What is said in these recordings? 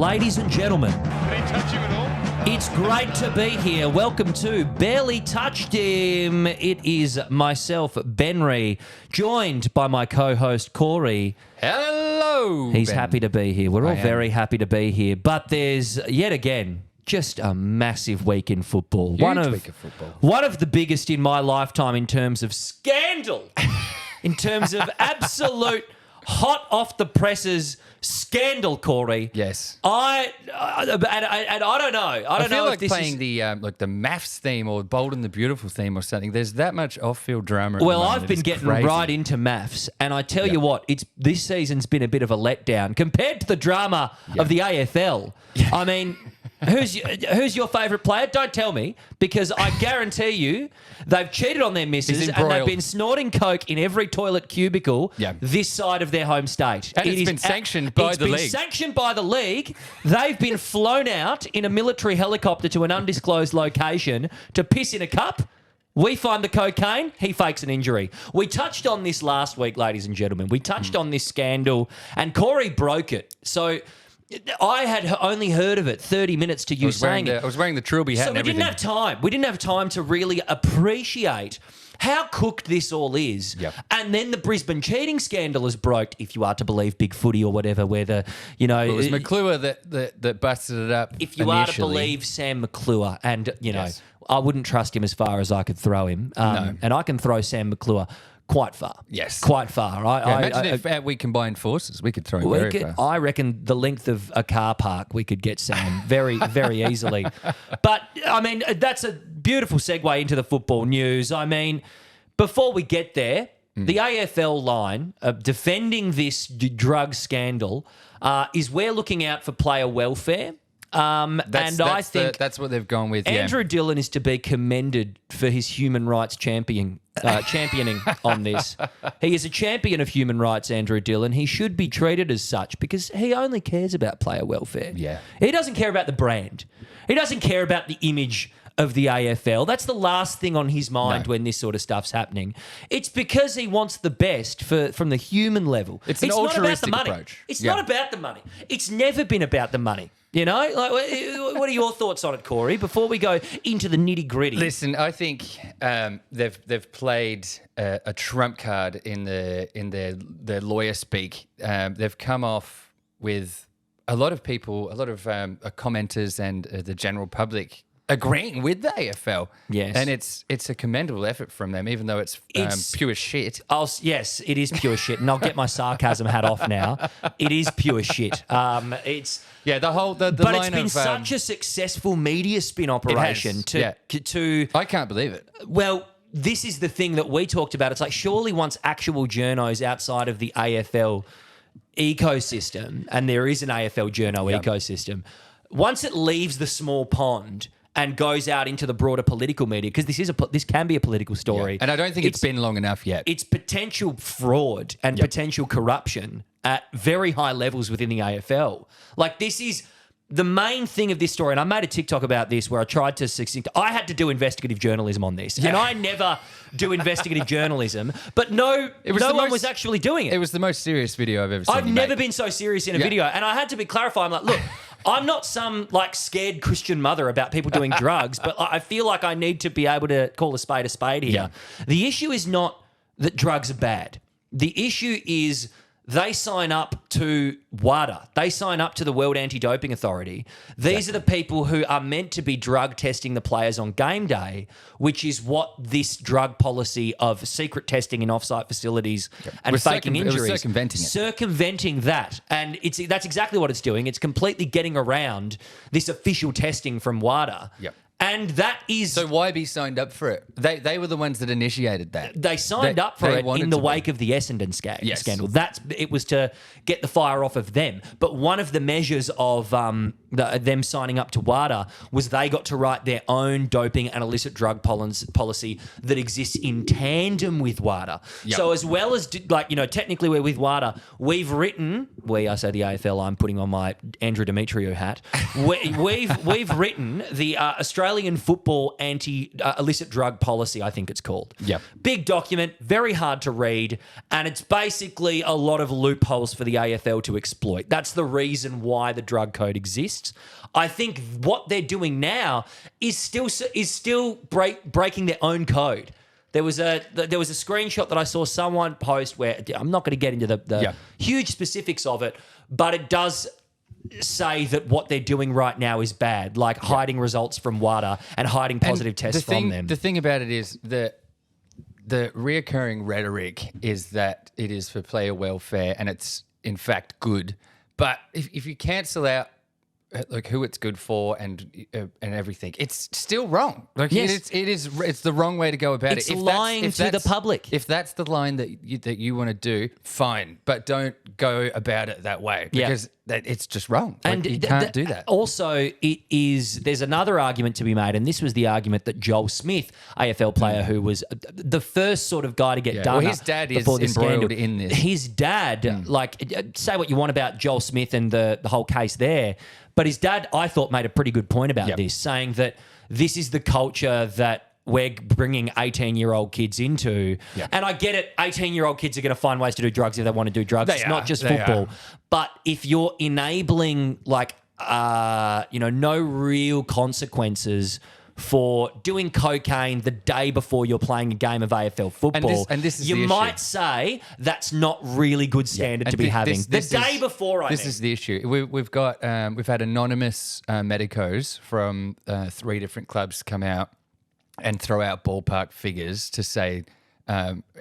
Ladies and gentlemen, Did he touch him at all? it's great to be here. Welcome to Barely Touched Him. It is myself, Benry, joined by my co-host, Corey. Hello. He's Ben. happy to be here. We're all I am. very happy to be here. But there's, yet again, just a massive week in football. Huge week of football. One of the biggest in my lifetime in terms of scandal, in terms of absolute hot off the presses scandal, Corey. Yes. I don't know. I don't feel know like if this playing is. the like the MAFS theme or Bold and the Beautiful theme or something. There's that much off-field drama. Well, at the I've moment. been It's getting crazy. right into MAFS, and I tell you what, this season's been a bit of a letdown compared to the drama of the AFL. I mean, who's your favourite player? Don't tell me, because I guarantee you they've cheated on their missus He's and they've embroiled. been snorting coke in every toilet cubicle Yeah. this side of their home state. And it's been sanctioned by the league. It's been sanctioned by the league. They've been flown out in a military helicopter to an undisclosed location to piss in a cup. We find the cocaine, he fakes an injury. We touched on this last week, ladies and gentlemen. We touched on this scandal, and Corey broke it. So I had only heard of it 30 minutes to you saying it. I was wearing the Trilby hat So and we everything. didn't have time. We didn't have time to really appreciate how cooked this all is. Yep. And then the Brisbane cheating scandal is broke, if you are to believe Big Footy or whatever, where the, It was McClure that busted it up. if you are to initially. believe Sam McClure, and, Yes. I wouldn't trust him as far as I could throw him. No. And I can throw Sam McClure quite far. Yes. Quite far. Imagine if we combined forces, we could throw him very far. I reckon the length of a car park, we could get Sam very, very easily. But, I mean, that's a beautiful segue into the football news. I mean, before we get there, the AFL line of defending this drug scandal is we're looking out for player welfare. I think that's what they've gone with. Andrew Dillon is to be commended for his human rights championing on this. He is a champion of human rights, Andrew Dillon. He should be treated as such because he only cares about player welfare. Yeah. He doesn't care about the brand. He doesn't care about the image of the AFL. That's the last thing on his mind when this sort of stuff's happening. It's because he wants the best from the human level. It's an not about the altruistic money. approach. It's Yeah. not about the money. It's never been about the money. You know, like, what are your thoughts on it, Corey? Before we go into the nitty gritty, Listen, I think they've played a trump card in their lawyer speak. They've come off with a lot of people, a lot of commenters and the general public agreeing with the AFL. Yes. And it's a commendable effort from them, even though it's pure shit. Yes, it is pure shit, and I'll get my sarcasm hat off now. It is pure shit. It's. Yeah, the But line it's been of, such a successful media spin operation to I can't believe it. well, this is the thing that we talked about. It's like surely once actual journos outside of the AFL ecosystem, and there is an AFL journo ecosystem, once it leaves the small pond and goes out into the broader political media, because this can be a political story. And I don't think it's been long enough yet. It's potential fraud and potential corruption at very high levels within the AFL. Like, this is the main thing of this story. And I made a TikTok about this where I tried to I had to do investigative journalism on this. And I never do investigative journalism, but no one was actually doing it. It was the most serious video I've ever seen. I've you never make. been so serious in a video. And I had to be clarified. I'm like, look, I'm not some like scared Christian mother about people doing drugs, but I feel like I need to be able to call a spade here. Yeah. The issue is not that drugs are bad. The issue is they sign up to WADA. They sign up to the World Anti-Doping Authority. These are the people who are meant to be drug testing the players on game day, which is what this drug policy of secret testing in off-site facilities and We're faking it was injuries. circumventing it. Circumventing that. And that's exactly what it's doing. It's completely getting around this official testing from WADA. Yep. And that is... So YB signed up for it. They were the ones that initiated that. They signed up for they it wanted in the to wake of the Essendon Yes. scandal. It was to get the fire off of them. But one of the measures of them signing up to WADA was they got to write their own doping and illicit drug policy that exists in tandem with WADA. Yep. So as well as technically we're with WADA, we've written I say the AFL, I'm putting on my Andrew Demetriou hat. We've written the Australian Football Anti-Illicit Drug Policy, I think it's called. Yep. Big document, very hard to read, and it's basically a lot of loopholes for the AFL to exploit. That's the reason why the drug code exists. I think what they're doing now is still breaking their own code. There was a screenshot that I saw someone post where I'm not going to get into the huge specifics of it, but it does say that what they're doing right now is bad, like hiding results from WADA and hiding positive tests from them. The thing about it is that the reoccurring rhetoric is that it is for player welfare and it's in fact good. But if you cancel out like who it's good for and everything, it's still wrong. Like Yes. it's the wrong way to go about It's it. lying to the public. If that's the line that you want to do, fine, but don't go about it that way because it's just wrong. Like, you can't do that. Also, there's another argument to be made, and this was the argument that Joel Smith, AFL player, who was the first sort of guy to get done. Well, his dad is before the embroiled scandal. in this. His dad, say what you want about Joel Smith and the whole case there, but his dad, I thought, made a pretty good point about this, saying that this is the culture that we're bringing 18-year-old kids into. And I get it, 18-year-old kids are going to find ways to do drugs if they want to do drugs. It's not just football. But if you're enabling, no real consequences for doing cocaine the day before you're playing a game of AFL football, and this is you the might issue. say that's not really good standard to be having. The day before, This is the issue. We've had anonymous medicos from 3 different clubs come out and throw out ballpark figures to say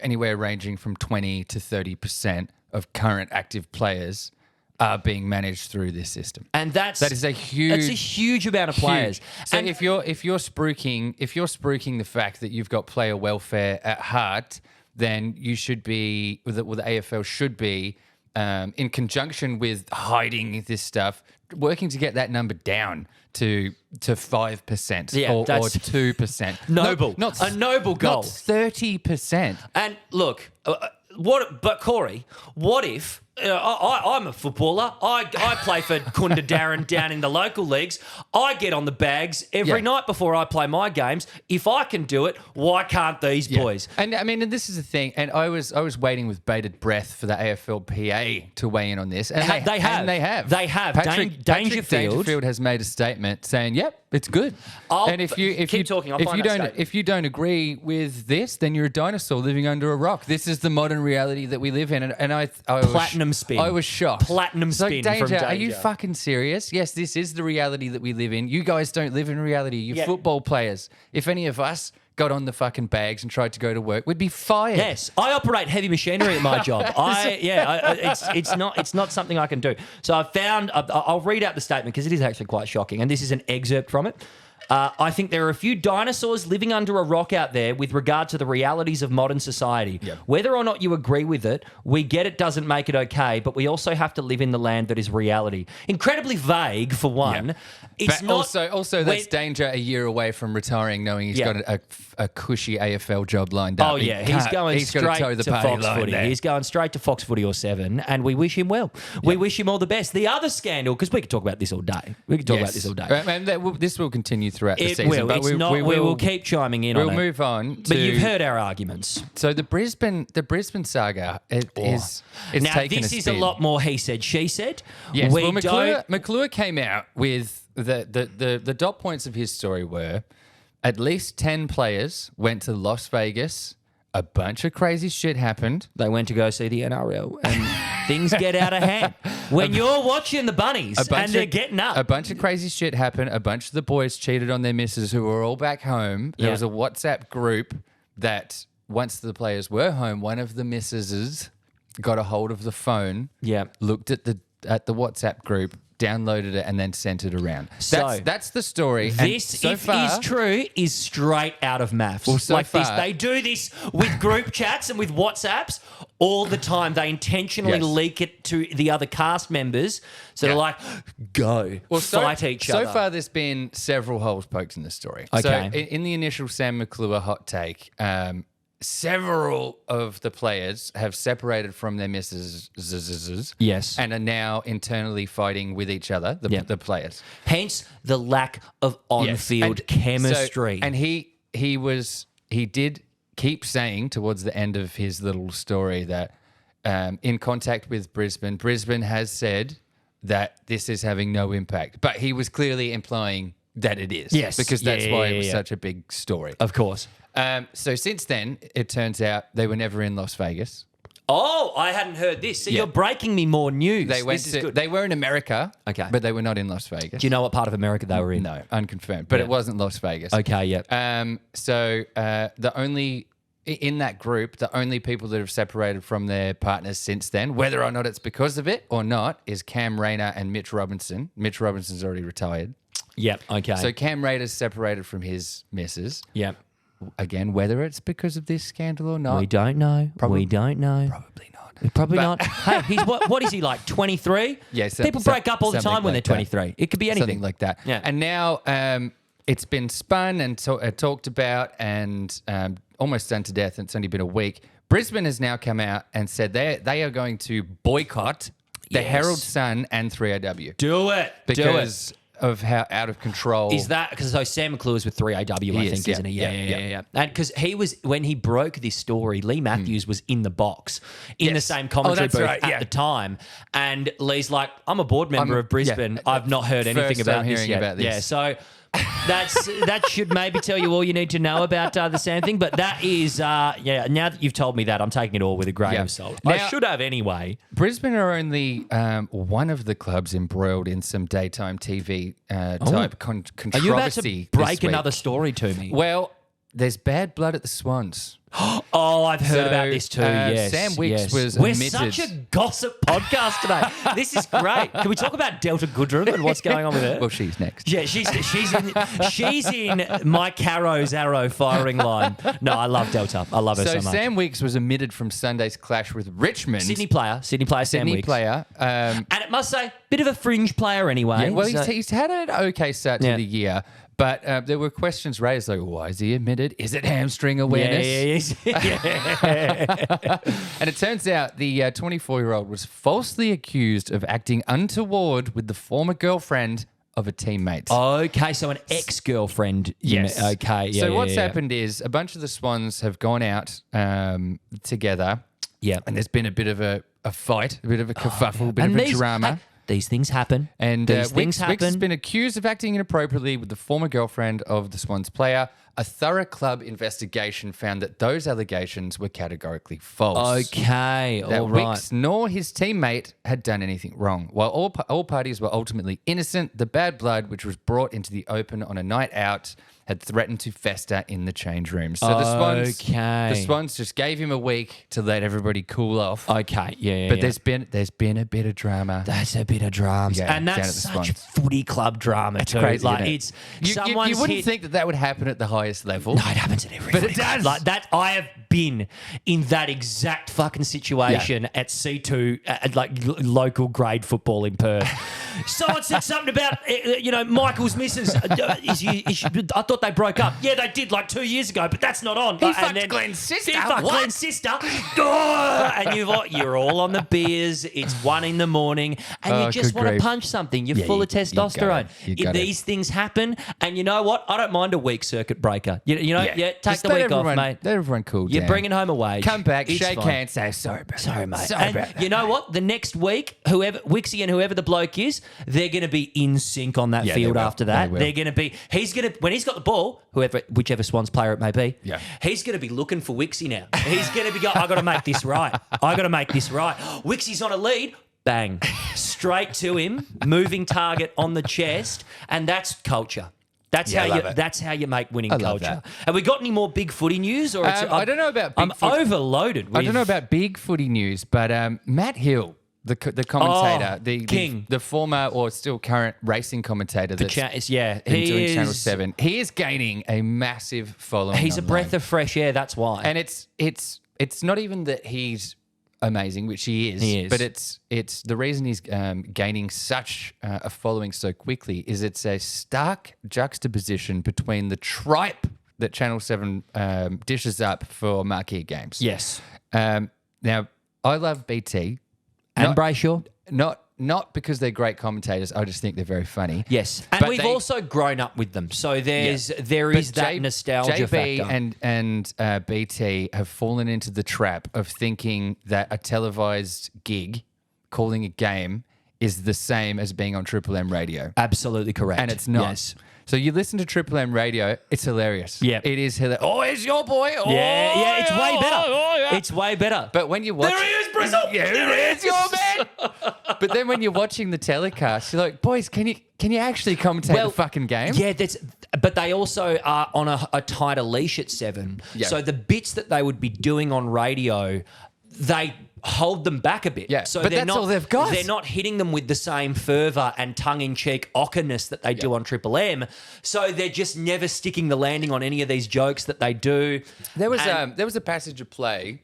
anywhere ranging from 20 to 30% of current active players are being managed through this system. And that is a huge amount of players. So and if you're spruiking the fact that you've got player welfare at heart, then you should be, the AFL should be, in conjunction with hiding this stuff, working to get that number down to 5% or 2%. Noble. Not a noble goal. Not 30%. And look, but Corey, what if I'm a footballer. I play for Kunda Darren down in the local leagues. I get on the bags every night before I play my games. If I can do it, why can't these boys? And I mean, and this is the thing. And I was waiting with bated breath for the AFLPA to weigh in on this. And they have. Patrick Dangerfield has made a statement saying, "Yep, it's good." And if you don't agree with this, then you're a dinosaur living under a rock. This is the modern reality that we live in. And I Platinum spin. I was shocked. Platinum spin from Danger. Are you fucking serious? Yes, this is the reality that we live in. You guys don't live in reality. You're football players. If any of us got on the fucking bags and tried to go to work, we'd be fired. Yes, I operate heavy machinery at my job. It's not something I can do. So I'll read out the statement because it is actually quite shocking, and this is an excerpt from it. I think there are a few dinosaurs living under a rock out there with regard to the realities of modern society. Yep. Whether or not you agree with it, we get it doesn't make it okay, but we also have to live in the land that is reality. Incredibly vague, for one. Yep. It's but not also that's Danger a year away from retiring, knowing he's got a cushy AFL job lined up. Oh yeah, he's going straight to Fox Footy. There. He's going straight to Fox Footy or 7, and we wish him well. We wish him all the best. The other scandal, because we could talk about this all day. And this will continue throughout the season. Will. But we will keep chiming in on it. We'll move on. But you've heard our arguments. So the Brisbane saga is now taking this a is spin. a lot more he said, she said. Yes, McClure came out with the dot points of his story were at least 10 players went to Las Vegas. A bunch of crazy shit happened. They went to go see the NRL, and things get out of hand. When you're watching the bunnies and they're getting up. A bunch of crazy shit happened. A bunch of the boys cheated on their missus who were all back home. There was a WhatsApp group that once the players were home, one of the missuses got a hold of the phone, looked at the WhatsApp group, downloaded it, and then sent it around. So that's the story. This, if is true, is straight out of MAFS. Well, this, they do this with group chats and with WhatsApps all the time. They intentionally leak it to the other cast members. So they're like, go, fight each other. So far, there's been several holes poked in this story. Okay. So in the initial Sam McClure hot take, several of the players have separated from their misses. Yes. And are now internally fighting with each other, the players. Hence the lack of on-field And chemistry. So, and he did keep saying towards the end of his little story that in contact with Brisbane has said that this is having no impact. But he was clearly implying that it is. Yes. Because that's why it was Yeah. such a big story. Of course. So since then, it turns out they were never in Las Vegas. Oh, I hadn't heard this. So Yeah. you're breaking me more news. They went this is good. They were in America, Okay. but they were not in Las Vegas. Do you know what part of America they were in? No, unconfirmed. But it wasn't Las Vegas. Okay, yeah. So in that group, the only people that have separated from their partners since then, whether or not it's because of it or not, is Cam Rayner and Mitch Robinson. Mitch Robinson's already retired. Yep, okay. So Cam Rayner's separated from his missus. Yep. Again, whether it's because of this scandal or not, We don't know. We don't know. probably not. Probably not. Hey, he's what is he like? 23? Yeah, people break up all the something time when like they're that. 23. It could be anything Something like that. Yeah. And now it's been spun and talked about and almost done to death. And it's only been a week. Brisbane has now come out and said they are going to boycott the Yes. Herald Sun and 3AW Do it. because of how out of control. Is that because Sam McClure is with 3AW, I He think, is, isn't he? yeah, Yeah. yeah. And because he was, when he broke this story, Lee Matthews was in the box in the Yes. same commentary that's booth right, at yeah. the time. And Lee's like, I'm a board member of Brisbane. yeah. I've not heard First anything about I'm this hearing yet. about this. Yeah, so that should maybe tell you all you need to know about the Sam thing. But that is, now that you've told me that, I'm taking it all with a grain Yeah. of salt. I Now- should have anyway. Brisbane are only one of the clubs embroiled in some daytime TV type controversy. Are you about to this break week. another story to me? Well, there's bad blood at the Swans. Oh, I've heard So, about this too. Yes, Sam Wicks yes. was We're omitted. such a gossip podcast today. This is great. Can we talk about Delta Goodrum and what's going on with her? Well, she's next. Yeah, she's in Mike Carroll's arrow firing line. No, I love Delta. I love her so So much. Sam Wicks was omitted from Sunday's clash with Richmond. Sydney player Sam Wicks. player. And it must say, bit of a fringe player anyway. Yeah, well, So- he's had an okay start to Yeah. the year, but there were questions raised like, why is he omitted? Is it hamstring awareness? Yeah. And it turns out the 24-year-old was falsely accused of acting untoward with the former girlfriend of a teammate. Okay, so an ex-girlfriend. Yes. Okay. Yeah, so what's yeah. happened is a bunch of the Swans have gone out together. Yeah. And there's been a bit of a fight, a bit of a kerfuffle, a bit of a drama. These things happen. And these things Wicks has happen. been accused of acting inappropriately with the former girlfriend of the Swans player. A thorough club investigation found that those allegations were categorically false. Okay, That all right. Wicks nor his teammate had done anything wrong. While all parties were ultimately innocent, the bad blood, which was brought into the open on a night out, had threatened to fester in the change room. So Okay. the Swans just gave him a week to let everybody cool off. Okay, yeah. But there's been a bit of drama. That's a bit of drums. Yeah, and down that's at the such Swans. footy club drama too. Crazy, like isn't it? it's You someone's wouldn't hit. think that would happen at the highest level. No, it happens at every But it footy club. does. Like that, I have been in that exact fucking situation at C2, at like local grade football in Perth. Someone said something about, Michael's missus. I thought they broke up. Yeah, they did like 2 years ago, but that's not on. He fucked Glenn's sister. He fucked What? Glenn's sister. And you're all on the beers. It's 1 a.m, and Oh, you just good want to grief. punch something. You're full of you got testosterone. it. You got it. These things happen, and you know what? I don't mind a week circuit breaker. Take Just the let week off, everyone- mate. Let everyone cool You're down. bringing home a wage. Come back, It's shake fine. hands, say sorry, bro. Sorry, mate. Sorry, And bro. you know what? The next week, whoever Wixie and whoever the bloke is, they're going to be in sync on that Yeah, they field will. after that. They will. They're going to be. When he's got the ball, whichever Swans player it may be. Yeah. He's going to be looking for Wixie now. He's going to be going, I got to make this right. I got to make this right. Wixie's on a lead. Bang. Straight to him, moving target on the chest, and that's culture. That's Yeah, I love it. That's how you make winning I love culture. that. Have we got any more big footy news? Or I don't know about I'm big foot- overloaded. I don't know about big footy news, but Matt Hill, the commentator, Oh, the king. the former or still current racing commentator that's been he doing is, Channel 7, he is gaining a massive following. He's a breath of fresh air. That's why. And it's not even that he's amazing, which he is. He is. But it's the reason he's gaining such a following so quickly is it's a stark juxtaposition between the tripe that Channel 7 dishes up for marquee games. Yes. Now, I love BT. And Brayshaw. Not because they're great commentators. I just think they're very funny. Yes. And But we've also grown up with them. So there is But that nostalgia JB factor. and BT have fallen into the trap of thinking that a televised gig, calling a game, is the same as being on Triple M radio. Absolutely correct. And it's not. Yes. So you listen to Triple M radio, it's hilarious. Yeah. It is hilarious. Oh, it's your boy. Oh, Yeah, it's way better. yeah. It's way better. But when you watch... There he is, Brazil! Yeah, there he is, your man. But then when you're watching the telecast, you're like, boys, can you actually commentate the fucking game? Yeah, but they also are on a tighter leash at 7. Yeah. So the bits that they would be doing on radio, they hold them back a bit. Yeah, So but they're that's not, all they've got. They're not hitting them with the same fervour and tongue-in-cheek awkwardness that they do on Triple M. So they're just never sticking the landing on any of these jokes that they do. There was a passage of play.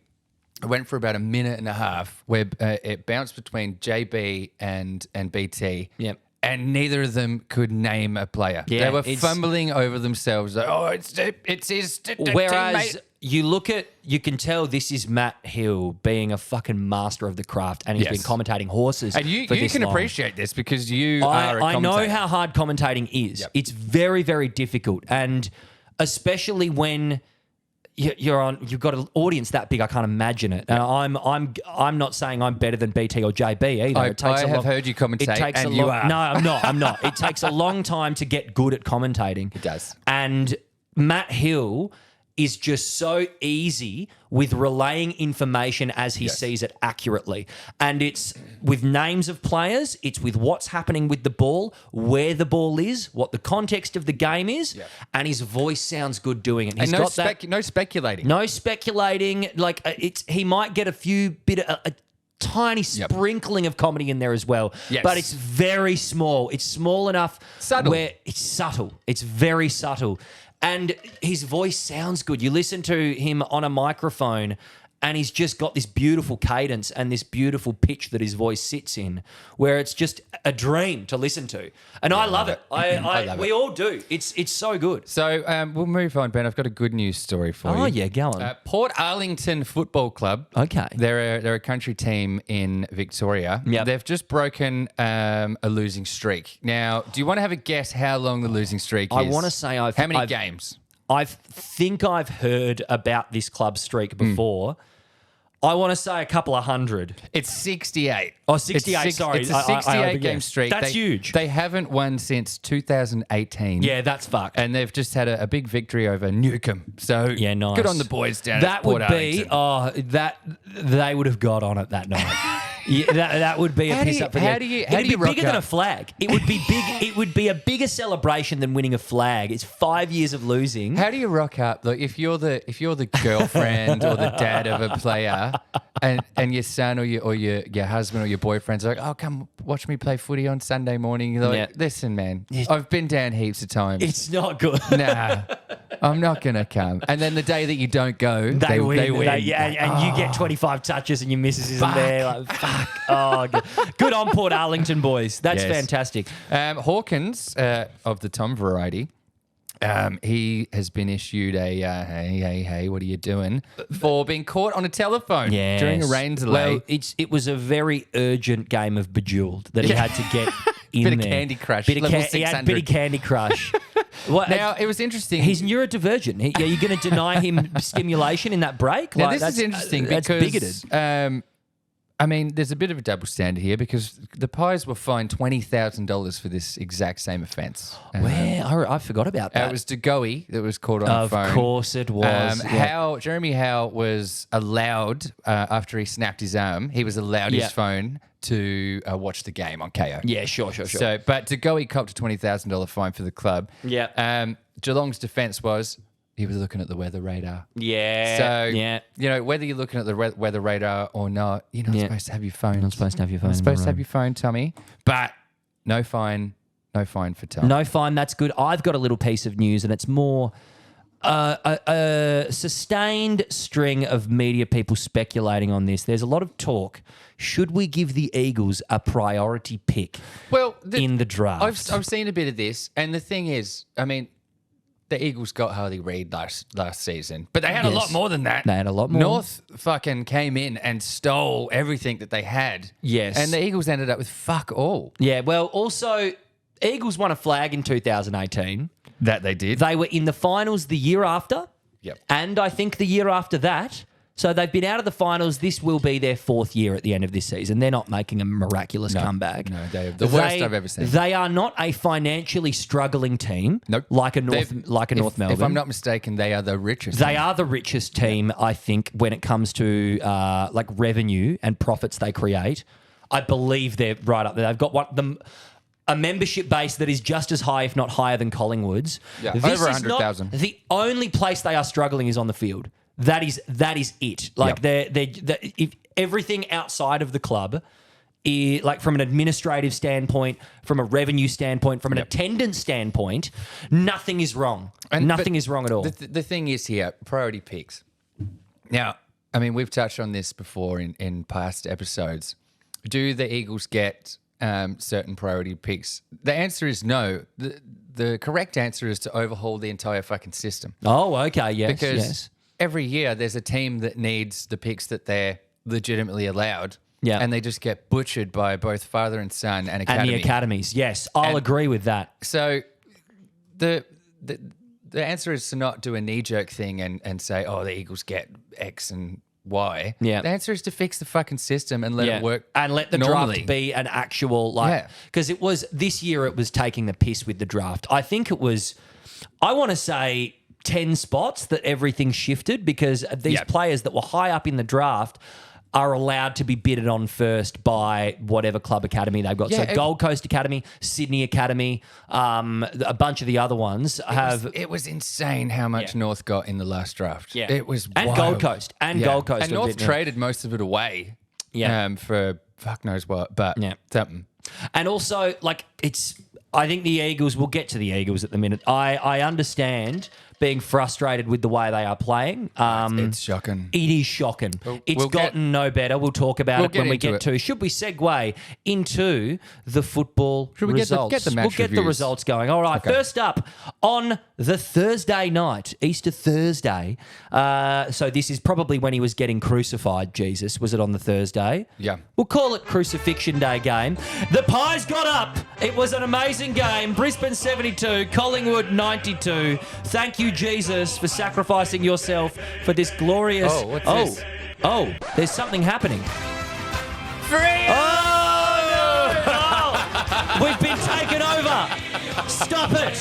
It went for about a minute and a half where it bounced between JB and BT. Yep. And neither of them could name a player. Yeah, they were it's- fumbling over themselves. Like, oh, it's his Whereas teammate. you can tell this is Matt Hill being a fucking master of the craft, and he's Yes. been commentating horses. And you for this can long. appreciate this because you are a I know commentator. how hard commentating is. Yep. It's very, very difficult, and especially when you've got an audience that big. I can't imagine it. And I'm not saying I'm better than BT or JB either. I have heard you commentate, and you are. No, I'm not. I'm not. It takes a long time to get good at commentating. It does. And Matt Hill is just so easy with relaying information as he sees it accurately. And it's with names of players, it's with what's happening with the ball, where the ball is, what the context of the game is, and his voice sounds good doing it. He's And no, got that. no speculating. No speculating. Like he might get a few bit of a tiny sprinkling of comedy in there as well. Yes. But it's very small. It's small enough Subtle. where it's subtle. It's very subtle. And his voice sounds good. You listen to him on a microphone and he's just got this beautiful cadence and this beautiful pitch that his voice sits in, where it's just a dream to listen to. And I love it. I love we it. all do. It's so good. So we'll move on, Ben. I've got a good news story for you. Oh, yeah, go on. Port Arlington Football Club. Okay. They're a country team in Victoria. Yep. They've just broken a losing streak. Now, do you want to have a guess how long the losing streak is? I want to say how many games? I think I've heard about this club streak before. I want to say a couple of hundred. It's 68. Oh, 68, sorry. It's a I 68 game overguessed. streak. That's huge. They haven't won since 2018. Yeah, that's fucked. And they've just had a big victory over Newcombe. So Yeah, nice. good on the boys down that at Port would be Arlington. that they would have got on it that night. Yeah, that would be a How do piss you- up for how them. do you- how It'd do you be rock bigger than up? a flag. It would be big. It would be a bigger celebration than winning a flag. It's 5 years of losing. How do you rock up? Like if you're the girlfriend or the dad of a player, and your son or your husband or your boyfriend's like, oh, come watch me play footy on Sunday morning. You're like, Yeah. listen, man, I've been down heaps of times. It's not good. Nah, I'm not gonna come. And then the day that you don't go, they win. and you get 25 touches and your missus isn't there. Like, fuck. Oh, good on Port Arlington, boys. That's Yes. fantastic. Hawkins of the Tom variety. He has been issued a hey, what are you doing? For being caught on a telephone during a rain delay. Well, it was a very urgent game of Bejeweled that he had to get in Bit of there. Candy Crush, He level had a bit 600. of Candy Crush. What, Now, it was interesting. he's neurodivergent. Are you going to deny him stimulation in that break? Now, Like, this is interesting that's because bigoted. I mean, there's a bit of a double standard here because the Pies were fined $20,000 for this exact same offence. Where? I forgot about that. It was DeGoey that was caught on the Of phone. course it was. Yeah. Jeremy Howe was allowed, after he snapped his arm, he was allowed Yeah. his phone to watch the game on KO. Yeah, sure. So, but DeGoey copped a $20,000 fine for the club. Yeah. Geelong's defence was he was looking at the weather radar. Yeah. So, yeah. you know, whether you're looking at the weather radar or not, you're not Yeah. supposed to have your phone. You're not supposed to have your phone. You're supposed to have your phone, Tommy. But no fine for Tom. No fine. That's good. I've got a little piece of news, and it's more a sustained string of media people speculating on this. There's a lot of talk. Should we give the Eagles a priority pick Well, in the draft? I've seen a bit of this, and the thing is, I mean, the Eagles got Harley Reid last season, but they had a Yes. lot more than that. They had a lot more. North fucking came in and stole everything that they had. Yes. And the Eagles ended up with fuck all. Yeah, well, also, Eagles won a flag in 2018. That they did. They were in the finals the year after. Yep. And I think the year after that. So they've been out of the finals. This will be their 4th year at the end of this season. They're not making a miraculous comeback. No, they're the worst I've ever seen. They are not a financially struggling team. Nope. Like a North If Melbourne. I'm not mistaken, they are the richest. They are the richest team, I think, when it comes to like revenue and profits they create. I believe they're right up there. They've got a membership base that is just as high, if not higher, than Collingwood's. Yeah, This over is not 100,000. The only place they are struggling is on the field. That is it. Like they're if everything outside of the club, like from an administrative standpoint, from a revenue standpoint, from an attendance standpoint, nothing is wrong. Nothing is wrong at all. The thing is here, priority picks. Now, I mean, we've touched on this before in past episodes. Do the Eagles get certain priority picks? The answer is no. The correct answer is to overhaul the entire fucking system. Oh, okay, yes, Because yes. every year there's a team that needs the picks that they're legitimately allowed. Yeah. And they just get butchered by both father and son and academy. And the academies, yes. I'll agree with that. So the answer is to not do a knee-jerk thing and say, oh, the Eagles get X and Y. Yeah. The answer is to fix the fucking system and let it work and let the normally. draft be an actual because it was this year it was taking the piss with the draft. I think it was I want to say 10 spots that everything shifted because these players that were high up in the draft are allowed to be bidded on first by whatever club academy they've got. Yeah, so Gold Coast Academy, Sydney Academy, a bunch of the other ones have. It was insane how much North got in the last draft. Yeah. It was and wild. Gold Coast Gold Coast And North traded most of it away. Yeah. For fuck knows what, but something. And also, like, I think the Eagles, we'll get to the Eagles at the minute. I understand being frustrated with the way they are playing. It's shocking. It is shocking. It's we'll gotten no better. We'll talk about it when we get it. to. Should we segue into the football Should we results? get the match We'll get the reviews? results going. All right. Okay. First up, on the Thursday night, Easter Thursday. So this is probably when he was getting crucified, Jesus. Was it on the Thursday? Yeah. We'll call it Crucifixion Day game. The Pies got up. It was an amazing game. Brisbane 72, Collingwood 92. Thank you, Jesus, for sacrificing yourself for this glorious... Oh, what's this? Oh, there's something happening. Free! Oh, no! Oh, we've been taken over. Stop it.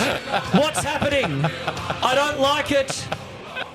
What's happening? I don't like it.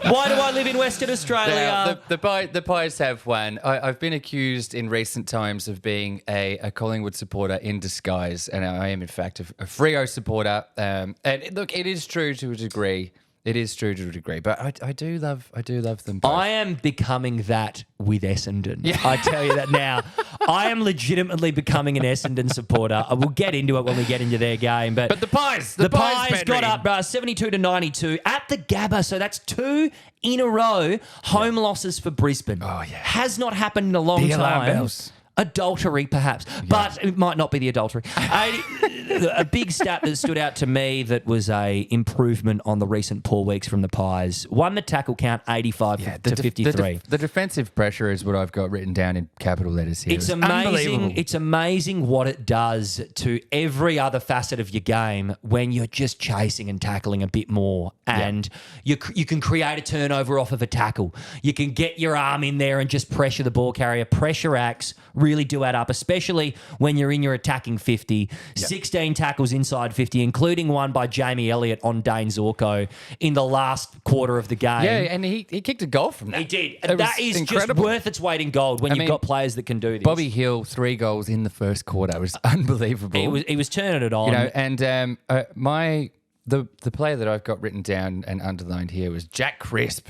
Why do I live in Western Australia? Now, the Pies have won. I've been accused in recent times of being a Collingwood supporter in disguise, and I am in fact a Freo supporter. And look, it is true to a degree. It is true to a degree, but I do love them both. I am becoming that with Essendon. Yeah. I tell you that now. I am legitimately becoming an Essendon supporter. I will get into it when we get into their game. But the Pies, the Pies got up 72-92 at the Gabba. So that's 2 in a row home losses for Brisbane. Oh, yeah. Has not happened in a long The alarm time. bells. Adultery, perhaps, but it might not be the adultery. A big stat that stood out to me that was a improvement on the recent poor weeks from the Pies. Won the tackle count 85 to 53. The defensive pressure is what I've got written down in capital letters here. It's Unbelievable. amazing. It's amazing what it does to every other facet of your game when you're just chasing and tackling a bit more, and you can create a turnover off of a tackle. You can get your arm in there and just pressure the ball carrier. Pressure acts really do add up, especially when you're in your attacking 50. 16 tackles inside 50, including one by Jamie Elliott on Dane Zorko in the last quarter of the game. Yeah, and he kicked a goal from that. He did. It That was is incredible. just worth its weight in gold when you've got players that can do this. Bobby Hill, 3 goals in the first quarter. It was unbelievable. He was turning it on. You know, and the player that I've got written down and underlined here was Jack Crisp.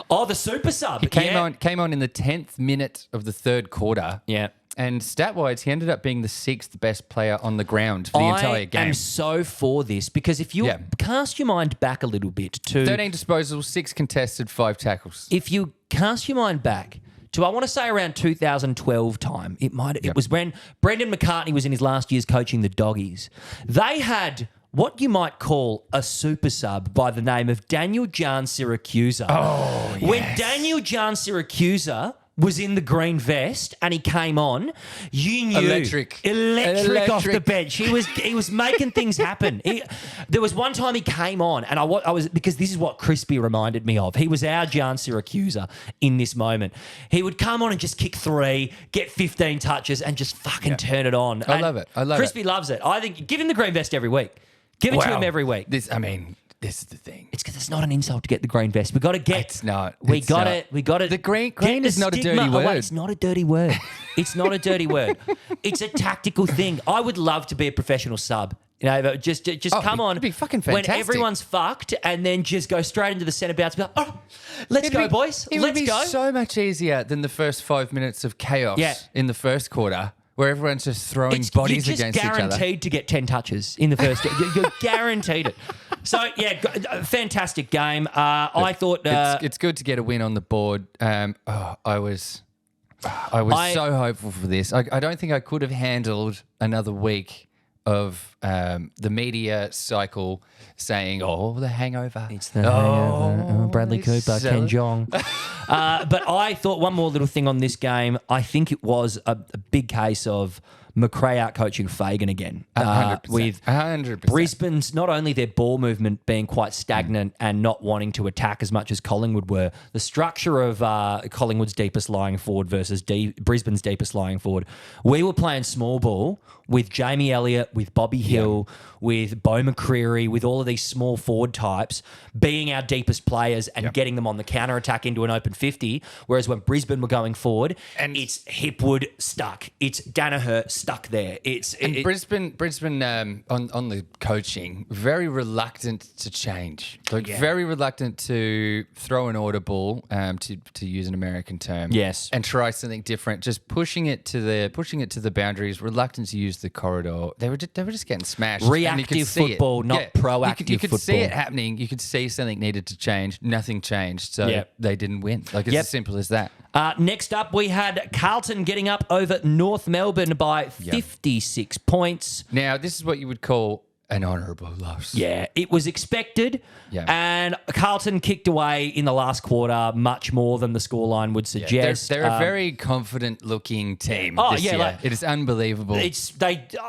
Oh, the super sub. He came on in the 10th minute of the third quarter. Yeah. And stat-wise, he ended up being the 6th best player on the ground for the entire game. I am so for this because if you cast your mind back a little bit to... 13 disposals, 6 contested, 5 tackles. If you cast your mind back to, I want to say around 2012 time, it was when Brendan McCartney was in his last years coaching the Doggies. They had what you might call a super sub by the name of Daniel Jan Syracusa. Oh, yes. When Daniel Jan Syracusa was in the green vest and he came on, you knew Electric off the bench. He was making things happen. There was one time he came on, and I was because this is what Crispy reminded me of. He was our Jan Syracusa in this moment. He would come on and just kick 3, get 15 touches, and just fucking turn it on. I love it. Crispy loves it. I think give him the green vest every week. Give it to him every week. This is the thing. It's because it's not an insult to get the green vest. We got to get. It's not. We got it. We got it. The green Get is not a stigma dirty away. word. It's not a dirty word. It's not a dirty word. It's a tactical thing. I would love to be a professional sub. You know, just come on. It'd be fucking fantastic. When everyone's fucked, and then just go straight into the centre bounce. Be like, oh, let's go, boys. It Let's would be go. so much easier than the first 5 minutes of chaos in the first quarter, where everyone's just throwing bodies you're just against each other. guaranteed to get 10 touches in the first. You're guaranteed it. So fantastic game. I thought it's good to get a win on the board. I was so hopeful for this. I don't think I could have handled another week of the media cycle saying, "Oh, the hangover." It's the hangover. Bradley Cooper, Ken Jeong. But I thought one more little thing on this game. I think it was a big case of McRae out coaching Fagan again. 100%. With 100%. Brisbane's not only their ball movement being quite stagnant and not wanting to attack as much as Collingwood were, the structure of Collingwood's deepest lying forward versus Brisbane's deepest lying forward. We were playing small ball with Jamie Elliott, with Bobby Hill, with Beau McCreary, with all of these small forward types being our deepest players and getting them on the counter attack into an open 50. Whereas when Brisbane were going forward, and it's Hipwood stuck, it's Danaher stuck there. Brisbane on the coaching, very reluctant to change, very reluctant to throw an order ball, to use an American term, and try something different. Just pushing it to the boundaries, reluctant to use the corridor. They were just getting smashed. Reactive football, not proactive football. You could see it happening. You could see something needed to change. Nothing changed, so they didn't win. It's as simple as that. Next up, we had Carlton getting up over North Melbourne by 56 points. Now, this is what you would call an honourable loss. Yeah, it was expected. Yeah. And Carlton kicked away in the last quarter much more than the scoreline would suggest. They're a very confident-looking team this year. It is unbelievable.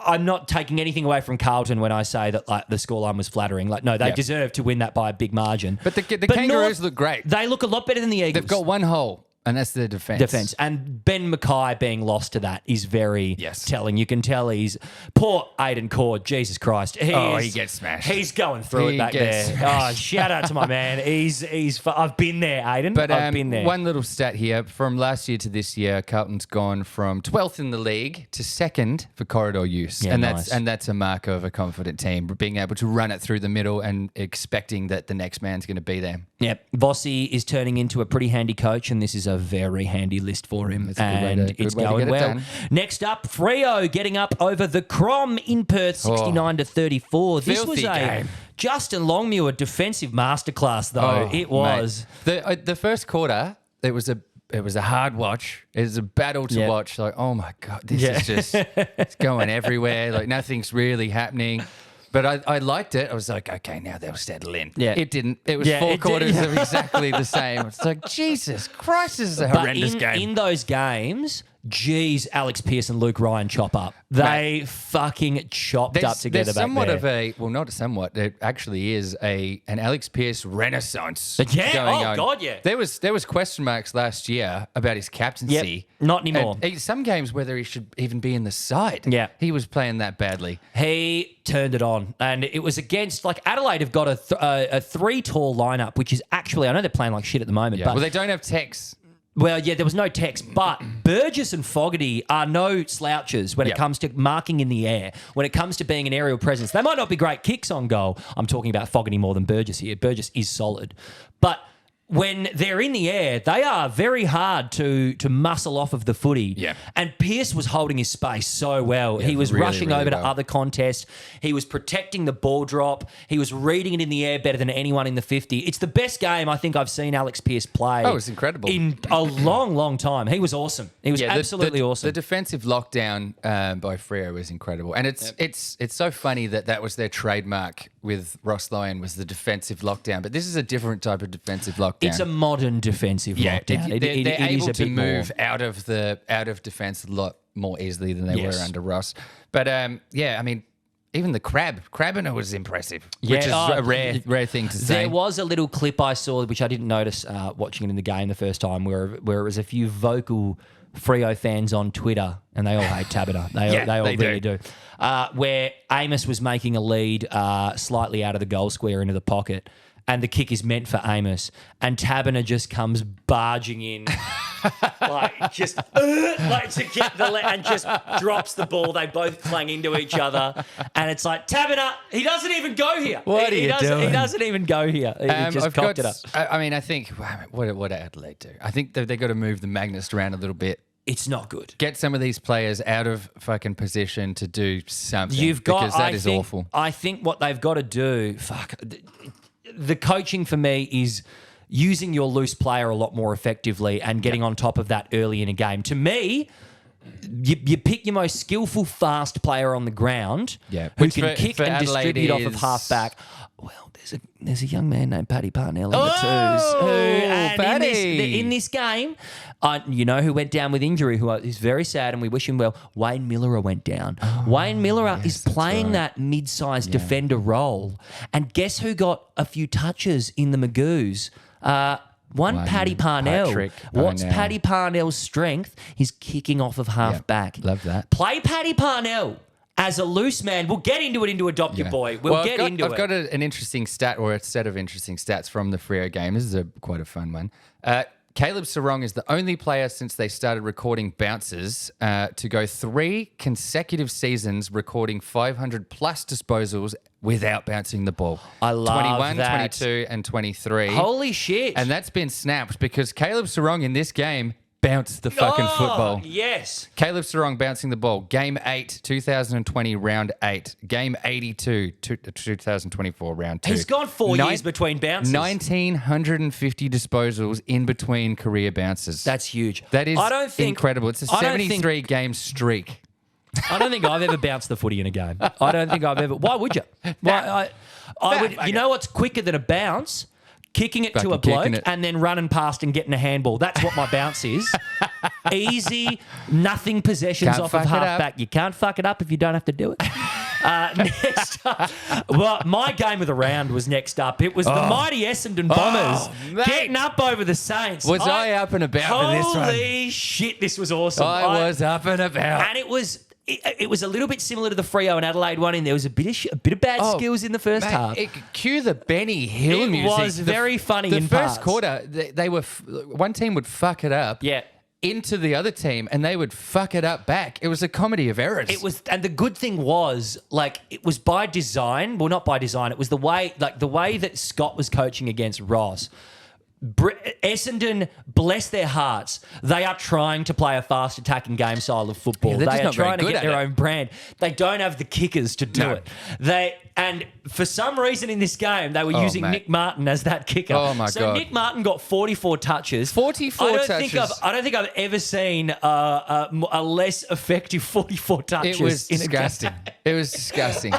I'm not taking anything away from Carlton when I say that the scoreline was flattering. They deserve to win that by a big margin. But the Kangaroos look great. They look a lot better than the Eagles. They've got one hole. And that's the defence. And Ben Mackay being lost to that is very telling. You can tell he's... Poor Aiden Cord, Jesus Christ. He gets smashed. He's going through it back there. Smashed. Oh, shout out to my man. I've been there, Aiden. But I've been there. One little stat here. From last year to this year, Carlton's gone from 12th in the league to 2nd for corridor use. Yeah, and that's a mark of a confident team, being able to run it through the middle and expecting that the next man's going to be there. Yep. Vossi is turning into a pretty handy coach, and this is a very handy list for him. And it's going well. Next up, Freo getting up over the Crom in Perth, 69-34. This was a game. Justin Longmuir defensive masterclass, though. It was. The first quarter, it was a hard watch. It was a battle to watch. Like, oh my God, this is just it's going everywhere. Like nothing's really happening. But I liked it. I was like, okay, now they'll settle in. Yeah. It didn't. It was 4 quarters of exactly the same. It's like, Jesus Christ, this is a horrendous game. In those games, geez, Alex Pearce and Luke Ryan chop up. They fucking chopped up together there's back somewhat there. of a, well, not somewhat, it actually is an Alex Pearce renaissance Yeah, going on. God, yeah. There was question marks last year about his captaincy. Yep, not anymore. And some games whether he should even be in the side. Yeah. He was playing that badly. He turned it on, and it was against, Adelaide have got a 3 tall lineup, which is actually, I know they're playing like shit at the moment, but... Well, they don't have Tex. Well, yeah, there was no text, but Burgess and Fogarty are no slouches when it comes to marking in the air, when it comes to being an aerial presence. They might not be great kicks on goal. I'm talking about Fogarty more than Burgess here. Burgess is solid. But when they're in the air, they are very hard to muscle off of the footy. Yeah. And Pearce was holding his space so well. He was really, rushing really over to well. other contests. He was protecting the ball drop. He was reading it in the air better than anyone in the 50. It's the best game I think I've seen Alex Pearce play. Oh, it was incredible. In a long, long time. He was awesome. He was absolutely awesome. The defensive lockdown by Freo was incredible. And it's so funny that was their trademark with Ross Lyon was the defensive lockdown. But this is a different type of defensive lockdown. It's a modern defensive lockdown. They're it is able a to bit move more. out of defense a lot more easily than they Yes. were under Ross. But I mean, even the Crabiner was impressive, Yeah, which is a rare thing to say. There was a little clip I saw, which I didn't notice watching it in the game the first time, where it was a few vocal Freo fans on Twitter, and they all hate Tabata. They all really do. Where Amos was making a lead slightly out of the goal square into the pocket, and the kick is meant for Amos, and Tabana just comes barging in, like to get and just drops the ball. They both clang into each other, and it's like Tabana. He doesn't even go here. What are you doing? He doesn't even go here. He just cocked it up. I mean, I think what did Adelaide do? I think they got to move the Magnus around a little bit. It's not good. Get some of these players out of fucking position to do something. Because that is awful. I think what they've got to do, the coaching for me is using your loose player a lot more effectively and getting on top of that early in a game. To me, you pick your most skillful, fast player on the ground who Which can kick and Adelaide distribute off of is- half-back. Well, there's a young man named Paddy Parnell in the twos. Oh, Paddy. In this game, you know who went down with injury, who is very sad, and we wish him well. Wayne Miller went down. Wayne Miller is playing that mid-sized defender role. And guess who got a few touches in the Magoos? Paddy Parnell. Patrick What's Parnell. Paddy Parnell's strength? He's kicking off of half-back. Love that. Play Paddy Parnell as a loose man. We'll get into it into Adopt Your Boy. I've got an interesting stat or a set of interesting stats from the Freo game. This is quite a fun one. Caleb Sarong is the only player since they started recording bounces to go 3 consecutive seasons recording 500 plus disposals without bouncing the ball. I love 21, that. 22 and 23. Holy shit. And that's been snapped because Caleb Sarong in this game bounced the fucking football. Yes. Caleb Sarong bouncing the ball. Game 8, 2020, round 8. Game 82, 2024, round 2. He's gone 4 years between bounces. 1,950 disposals in between career bounces. That's huge. That is incredible. It's a I don't think- 73-game streak. I don't think I've ever bounced the footy in a game. I don't think I've ever. Why would you? Why? I would. You know what's quicker than a bounce? Kicking it to a Fucking kicking bloke it. and then running past and getting a handball. That's what my bounce is. Easy, nothing possessions Can't off of fuck it up. half-back. You can't fuck it up if you don't have to do it. Next up, well, my game of the round was next up. It was the mighty Essendon Bombers mate. getting up over the Saints. Was I up and about for this one? Holy shit, this was awesome. I was up and about. And it was a little bit similar to the Freo and Adelaide one, and there was a bit of bad skills in the first half. Cue the Benny Hill It music. was very funny The in first parts. quarter, they were one team would fuck it up. Yeah. Into the other team, and they would fuck it up back. It was a comedy of errors. It was, and the good thing was, like, it was by design. Well, not by design. It was the way that Scott was coaching against Ross. Essendon, bless their hearts, they are trying to play a fast attacking game style of football. they're just They are not very trying to good get at their it. own brand. They don't have the kickers to do No. it. And for some reason in this game, they were using mate. Nick Martin as that kicker. Oh, my so God. Nick Martin got 44 touches. 44 I touches. don't think I've ever seen a less effective 44 touches. It was in a game. disgusting. It was disgusting.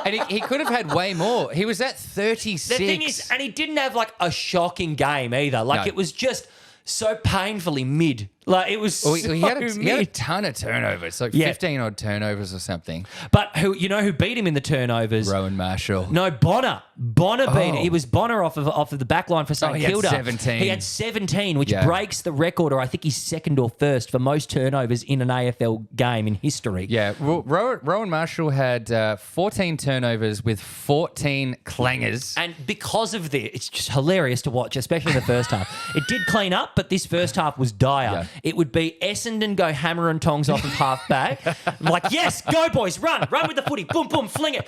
And he could have had way more. He was at 36. The thing is, and he didn't have like a shocking game either. Like No. it was just so painfully mid. Like it was Well, so he had a mid. ton of turnovers, like Yeah. 15 odd turnovers or something. But who beat him in the turnovers? Rowan Marshall. No, Bonner. Bonner beat it. Oh. It was Bonner off of the back line for St he had Kilda. 17. He had 17, which Yeah. breaks the record, or I think he's second or first for most turnovers in an AFL game in history. Yeah, Rowan Marshall had 14 turnovers with 14 clangers. And because of this, it's just hilarious to watch, especially the first half. It did clean up, but this first half was dire. Yeah. it would be Essendon go hammer and tongs off of half back. I'm like, yes, go boys, run with the footy, boom, boom, fling it.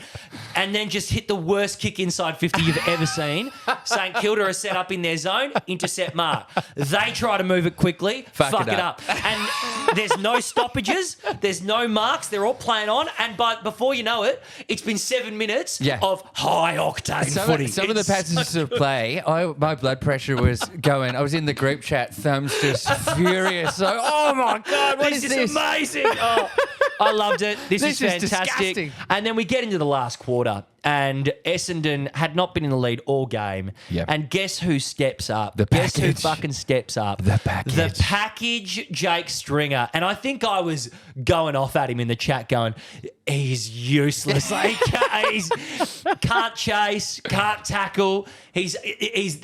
And then just hit the worst kick inside 50 you've ever seen. St Kilda are set up in their zone, intercept mark. They try to move it quickly, fuck it up. And there's no stoppages, there's no marks, they're all playing on, and before you know it, it's been 7 minutes of high octane footy. Some of the passages of play, my blood pressure was going. I was in the group chat, thumbs just furious. So, oh my God, what is this? Amazing. Oh, I loved it. This is fantastic. Disgusting. And then we get into the last quarter, and Essendon had not been in the lead all game. Yep. And guess who steps up? Guess who fucking steps up? The package. The package, Jake Stringer. And I think I was going off at him in the chat going, he's useless. Like, he's can't chase, can't tackle.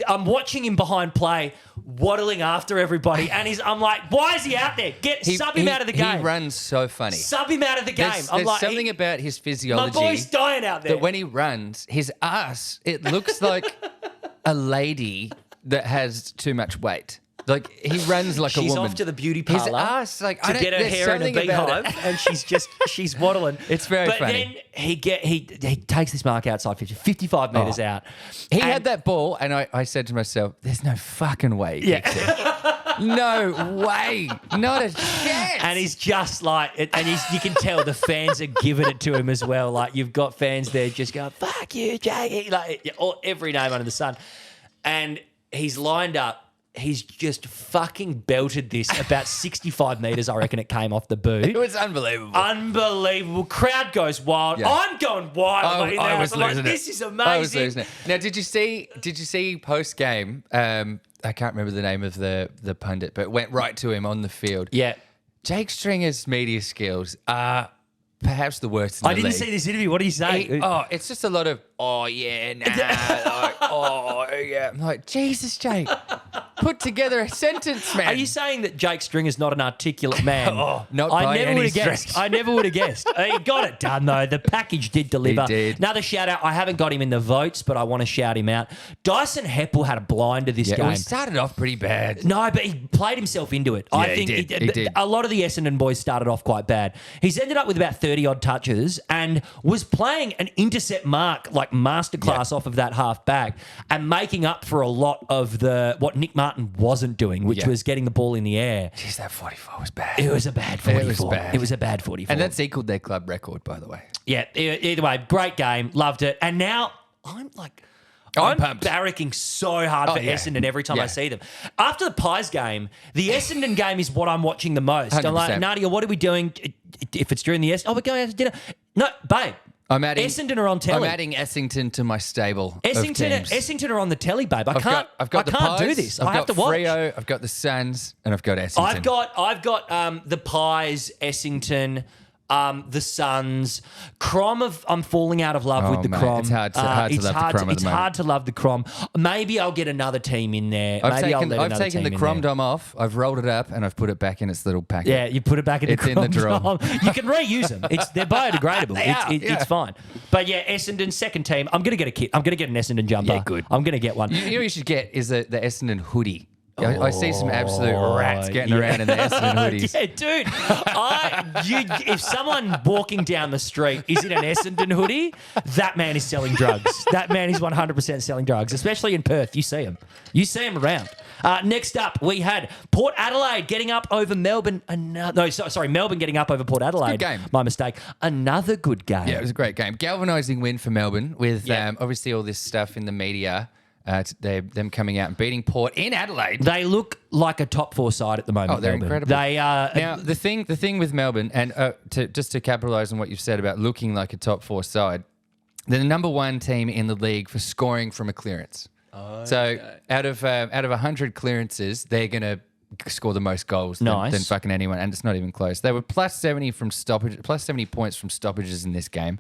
I'm watching him behind play, waddling after everybody, and I'm like, why is he out there? Sub him out of the game. He runs so funny. Sub him out of the game. There's something about his physiology. My boy's dying out there. That when he runs, his ass, it looks like a lady that has too much weight. Like, he runs like a woman. She's off to the beauty parlour. His ass, like, to get her hair in a beehive, and she's waddling. It's very funny. But then he takes this mark outside 55 metres out. He had that ball, and I said to myself, there's no fucking way he kicks it. No way. Not a chance. And he's just like, you can tell the fans are giving it to him as well. Like, you've got fans there just going, fuck you, Jackie. Like, every name under the sun. And he's lined up. He's just fucking belted this about 65 metres, I reckon it came off the boot. It was unbelievable. Unbelievable. Crowd goes wild. Yeah. I'm going wild. I was losing it. This is amazing. I was losing it. Now, did you see post-game, I can't remember the name of the pundit, but went right to him on the field. Yeah. Jake Stringer's media skills are perhaps the worst in the league. I didn't see this interview. What did he say? It's just a lot of, oh, yeah, nah. Like, oh, yeah. I'm like, Jesus, Jake. Put together a sentence, man. Are you saying that Jake Stringer's not an articulate man? Not by any guessed. I never would have guessed. He got it done, though. The package did deliver. He did. Another shout-out. I haven't got him in the votes, but I want to shout him out. Dyson Heppel had a blinder this game. He started off pretty bad. No, but he played himself into it. I think he did. A lot of the Essendon boys started off quite bad. He's ended up with about 30-odd touches and was playing an intercept mark, like masterclass off of that half back, and making up for a lot of what Nick Martin wasn't doing, which was getting the ball in the air. Jeez, that 44 was bad. It was a bad 44. It was a bad 44. And that's equaled their club record, by the way. Yeah, either way, great game. Loved it. And now I'm pumped. Barracking so hard for Essendon every time I see them. After the Pies game, the Essendon game is what I'm watching the most. 100%. I'm like, Nadia, what are we doing? If it's during the we're going out to dinner. No, babe. Essendon are on telly. I'm adding Essington to my stable. Essington are on the telly, babe. I can't do this. I have to watch. Freo, I've got the Suns, and I've got Essington. I've got the Pies, Essington, the Suns. I'm falling out of love with the Crom. It's hard to love the Crom at the moment. It's hard to love the Crom. Maybe I'll get another team in there. I've taken the Crom Dom off. I've rolled it up and I've put it back in its little packet. Yeah, you put it back in the Crom in the drawer. Dom. You can reuse them. They're biodegradable. It's fine. But yeah, Essendon second team. I'm gonna get a kit. I'm gonna get an Essendon jumper. Yeah, good. I'm gonna get one. You know what you should get is the Essendon hoodie. I see some absolute rats getting around in the Essendon hoodies. Yeah, dude. If someone walking down the street is in an Essendon hoodie, that man is selling drugs. That man is 100% selling drugs, especially in Perth. You see him. You see him around. Next up, we had Port Adelaide getting up over Melbourne. Melbourne getting up over Port Adelaide. Good game. My mistake. Another good game. Yeah, it was a great game. Galvanising win for Melbourne with obviously all this stuff in the media. Them coming out and beating Port in Adelaide. They look like a top four side at the moment. Oh, they're Melbourne. incredible. They are. Now, the thing with Melbourne, and to capitalise on what you've said about looking like a top four side, they're the number one team in the league for scoring from a clearance. Oh, so out of 100 clearances, they're going to score the most goals than fucking anyone, and it's not even close. They were plus 70 from stoppage, plus 70 points from stoppages in this game.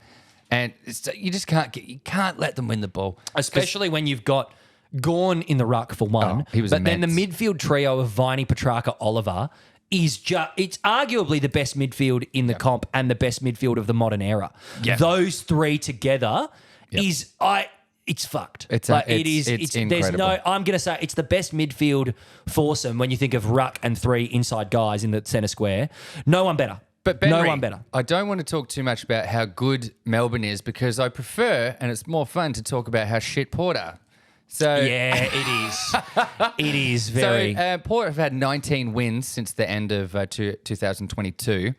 And you just can't let them win the ball. Especially when you've got Gawn in the ruck for one. He was but immense. then the midfield trio of Viney, Petrarca, Oliver is it's arguably the best midfield in the comp and the best midfield of the modern era. Yep. Those three together is it's fucked. It's There's incredible. I'm going to say it's the best midfield foursome when you think of ruck and three inside guys in the centre square. No one better. But no Benry, one better. I don't want to talk too much about how good Melbourne is because I prefer, and it's more fun to talk about how shit Port are. So Yeah, it is. It is very. So Port have had 19 wins since the end of 2022.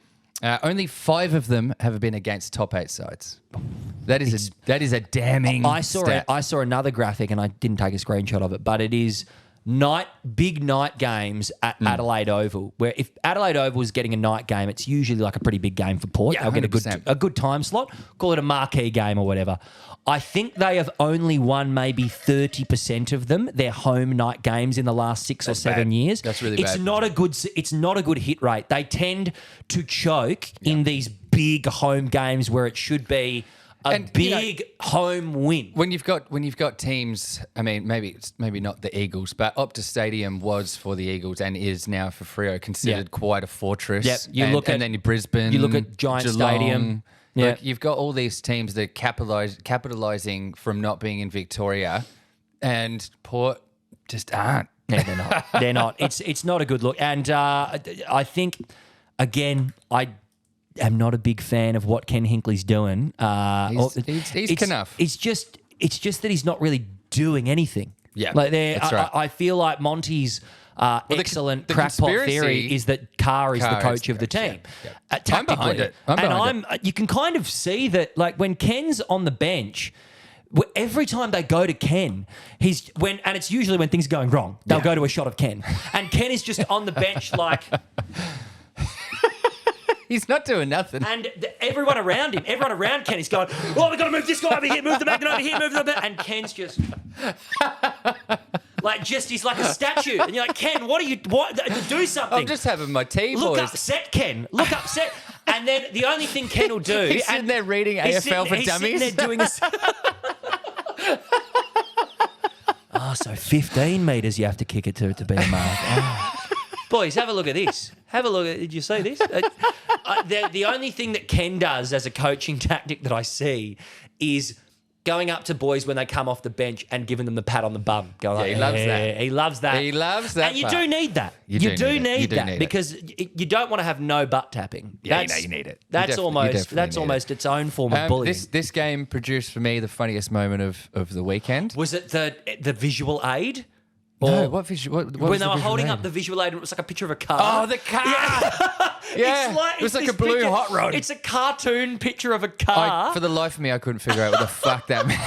Only 5 of them have been against top 8 sides. That is a damning stat. I saw another graphic and I didn't take a screenshot of it, but it is big night games at Adelaide Oval, where if Adelaide Oval is getting a night game, it's usually like a pretty big game for Port. Yeah, They'll get 100%. a good time slot, call it a marquee game or whatever. I think they have only won maybe 30% of them, their home night games in the last 6 or 7 bad. years. That's really it's bad. It's not a good hit rate. They tend to choke in these big home games where it should be a big home win. When you've got teams, I mean, maybe not the Eagles, but Optus Stadium was for the Eagles and is now for Freo, considered quite a fortress. Yep. And then Brisbane, you look at Giant Geelong. Stadium. Yeah. Like, you've got all these teams that are capitalising from not being in Victoria, and Port just aren't. Yeah, they're not. They're not. It's not a good look. And I think, again, I am not a big fan of what Ken Hinckley's doing. He's Knuff. It's just that he's not really doing anything. Yeah, like that's right. I feel like Monty's excellent the crackpot conspiracy- theory is that Carr is the Carr coach is of the coach, yeah. team. Yeah. Tactically. I'm behind it. I'm behind and you can kind of see that, like, when Ken's on the bench, every time they go to Ken, and it's usually when things are going wrong, they'll go to a shot of Ken. And Ken is just on the bench like... He's not doing nothing. And everyone around Ken is going, oh, we've got to move this guy over here, move the magnet over here, move the magnet. And Ken's just... he's like a statue. And you're like, Ken, do something. I'm just having my tea, Look boys. upset, Ken. Look upset. And then the only thing Ken will do... He's sitting there reading AFL for he's Dummies. Sitting there doing so 15 metres you have to kick it to be a mark. Oh. Boys, have a look at this. Did you see this? The only thing that Ken does as a coaching tactic that I see is going up to boys when they come off the bench and giving them the pat on the bum. He loves that. He loves that. He loves that And you part. do need that. You do need that because you don't want to have no butt tapping. Yeah, you need it. That's almost its own form of bullying. This game produced for me the funniest moment of the weekend. Was it the visual aid? No, what visual? What When was they the were visual holding aid? up the visual aid, and it was like a picture of a car. Oh, the car! Yeah, it was like this a blue picture- hot rod. It's a cartoon picture of a car. For the life of me, I couldn't figure out what the fuck that meant.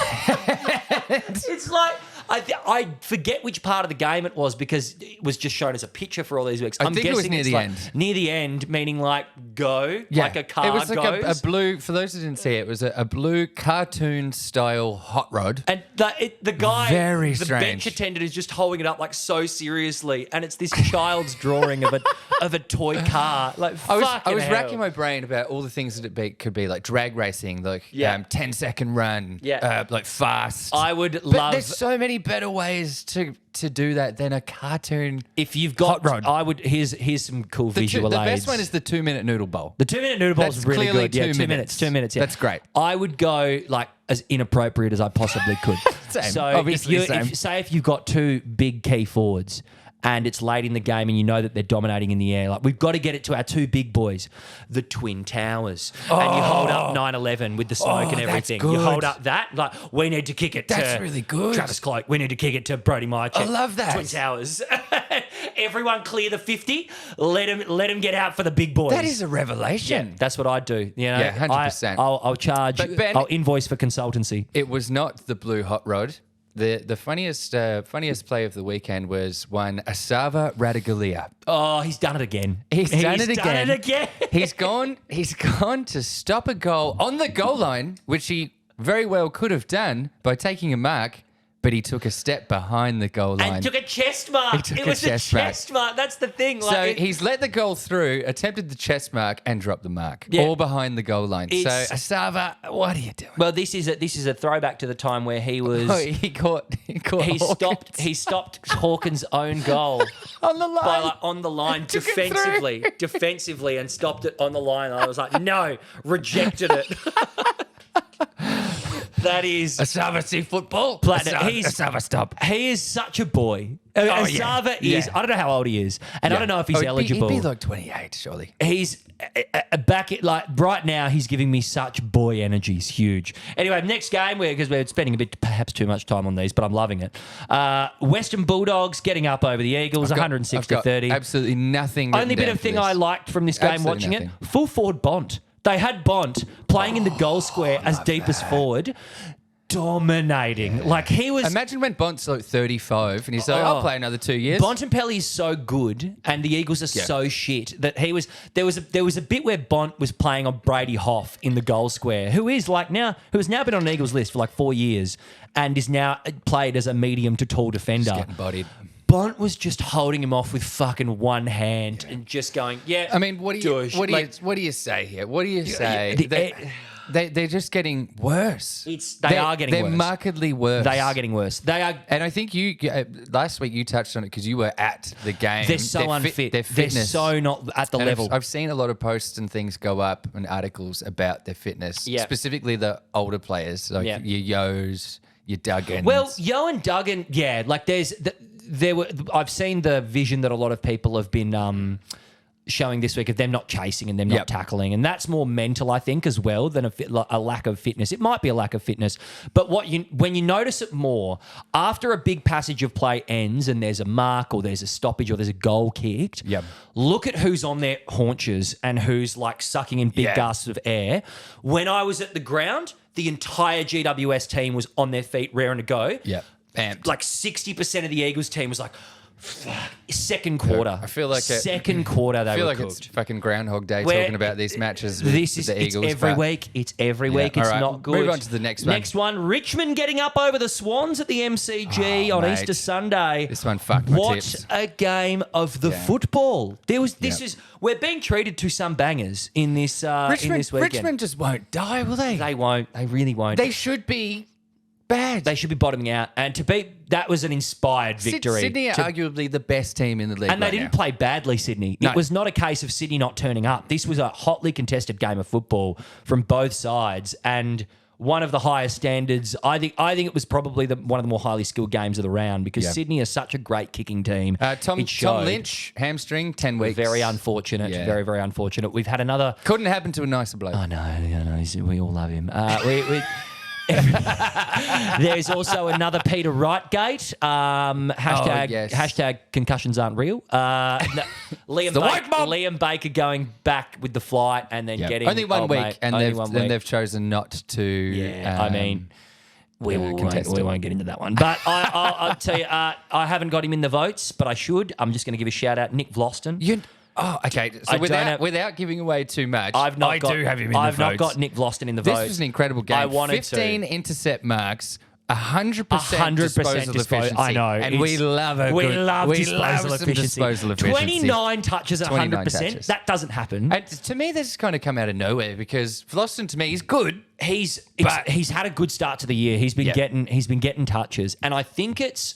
It's like I forget which part of the game it was because it was just shown as a picture for all these weeks. I'm think it was guessing near it's the like end. Near the end, meaning like go, like a car It was like goes. a blue. For those who didn't see it, it was a blue cartoon style hot rod. And the guy, Very the strange. bench attendant, is just holding it up like so seriously, and it's this child's drawing of a toy car. Like I was hell. racking my brain about all the things that could be like drag racing, like 10-second run, like fast. I would But love. there's so many better ways to do that than a cartoon. If you've got, hot rod. I would. Here's some cool visual The aids. best one is the 2-minute noodle bowl. The 2-minute noodle bowl is That's really clearly good. Yeah, 2 minutes. 2 minutes. Yeah. That's great. I would go like as inappropriate as I possibly could. Same. So Obviously same. if you've got 2 big key forwards and it's late in the game and you know that they're dominating in the air, like we've got to get it to our 2 big boys, the Twin Towers, and you hold up 9/11 with the smoke and that's everything. good. You hold up that like we need to kick it. That's to really good. Travis Cloak. We need to kick it to Brody Mychek. I love that. Twin Towers. Everyone clear the 50. Let him get out for the big boys. That is a revelation. Yeah, that's what I'd do. You know, Yeah, 100%. I'll charge. But Ben- I'll invoice for consultancy. It was not the blue hot rod. The funniest play of the weekend was one Asava Radaglia. Oh, he's done it again. He's done it Done it again. He's gone to stop a goal on the goal line, which he very well could have done by taking a mark, but he took a step behind the goal line. And took a chest mark. He took It a was a chest mark. chest mark. That's the thing. So Like, he's let the goal through, attempted the chest mark, and dropped the mark, Yeah. all behind the goal line. So It's- Asava, what are you doing? well, this is a throwback to the time where he was. Oh, he caught. he Hawkins stopped Hawkins' own goal on the line. by on the line Took it through. defensively, and stopped it on the line. I was like, no, rejected it. That is Asava football. Platinum. Asava stop. He is such a boy. Asava is. I don't know how old he is, and I don't know if he's eligible. He'd be like 28, surely. He's back at right now. He's giving me such boy energy. It's huge. Anyway, next game because we're spending a bit perhaps too much time on these, but I'm loving it. Western Bulldogs getting up over the Eagles, 106-30. Absolutely nothing. Only bit of thing I liked from this game watching it. Full forward Bont. They had Bont playing in the goal square as deep as forward. Dominating. Like he was. Imagine when Bont's like 35 and he's like, I'll play another 2 years. Bontempelli is so good and the Eagles are so shit that he was. There was a bit where Bont was playing on Brady Hoff in the goal square, who has now been on an Eagles list for like 4 years and is now played as a medium to tall defender. Just getting bodied. Bont was just holding him off with fucking one hand and just going, I mean, what do you say here? What do you say? They're just getting worse. They are getting worse. They're markedly worse. They are getting worse. They are. And I think you last week you touched on it because you were at the game. They're so unfit. They're so not at the level. I've seen a lot of posts and things go up and articles about their fitness, specifically the older players, like your Yos, your Duggans. Well, Yo and Duggan, like I've seen the vision that a lot of people have been showing this week of them not chasing and them not tackling, and that's more mental, I think, as well than a lack of fitness. It might be a lack of fitness, but when you notice it more after a big passage of play ends and there's a mark or there's a stoppage or there's a goal kicked. Look at who's on their haunches and who's like sucking in big gasps of air. When I was at the ground, the entire GWS team was on their feet, raring to go. Amped. Like 60% of the Eagles team was like, fuck. Second quarter. I feel like second quarter they were cooked. It's fucking Groundhog Day talking about these matches with the Eagles. It's every week. It's every week. It's not good. Move on to the next one. Next one, Richmond getting up over the Swans at the MCG on Easter Sunday. This one fucked my tips. What a game of the football. We're being treated to some bangers in this weekend. Richmond just won't die, will they? They won't. They really won't. They should be bad. They should be bottoming out. And that was an inspired victory. Sydney are arguably the best team in the league. And they didn't play badly, Sydney. No. It was not a case of Sydney not turning up. This was a hotly contested game of football from both sides and one of the highest standards. I think it was probably one of the more highly skilled games of the round because Sydney is such a great kicking team. Tom Lynch, hamstring, 10 weeks. Very unfortunate. Yeah. Very, very unfortunate. We've had another... Couldn't happen to a nicer bloke. I know. We all love him. There's also another Peter Wright-gate. Hashtag concussions aren't real. Liam Baker going back with the flight and then getting... Only one week, and they've chosen not to... Yeah, we won't get into that one. But I'll tell you, I haven't got him in the votes, but I should. I'm just going to give a shout-out. Nick Vlosten. Oh, okay. So without giving away too much, I do have him in the votes. I've not got Nick Vlosten in the votes. This was an incredible game. I wanted 15 intercept marks, 100% disposal efficiency. I know. And we love disposal efficiency. 29 touches at 100%. That doesn't happen. And to me, this has kind of come out of nowhere because Vlosten, to me, he's good. He's had a good start to the year. He's been getting touches. And I think it's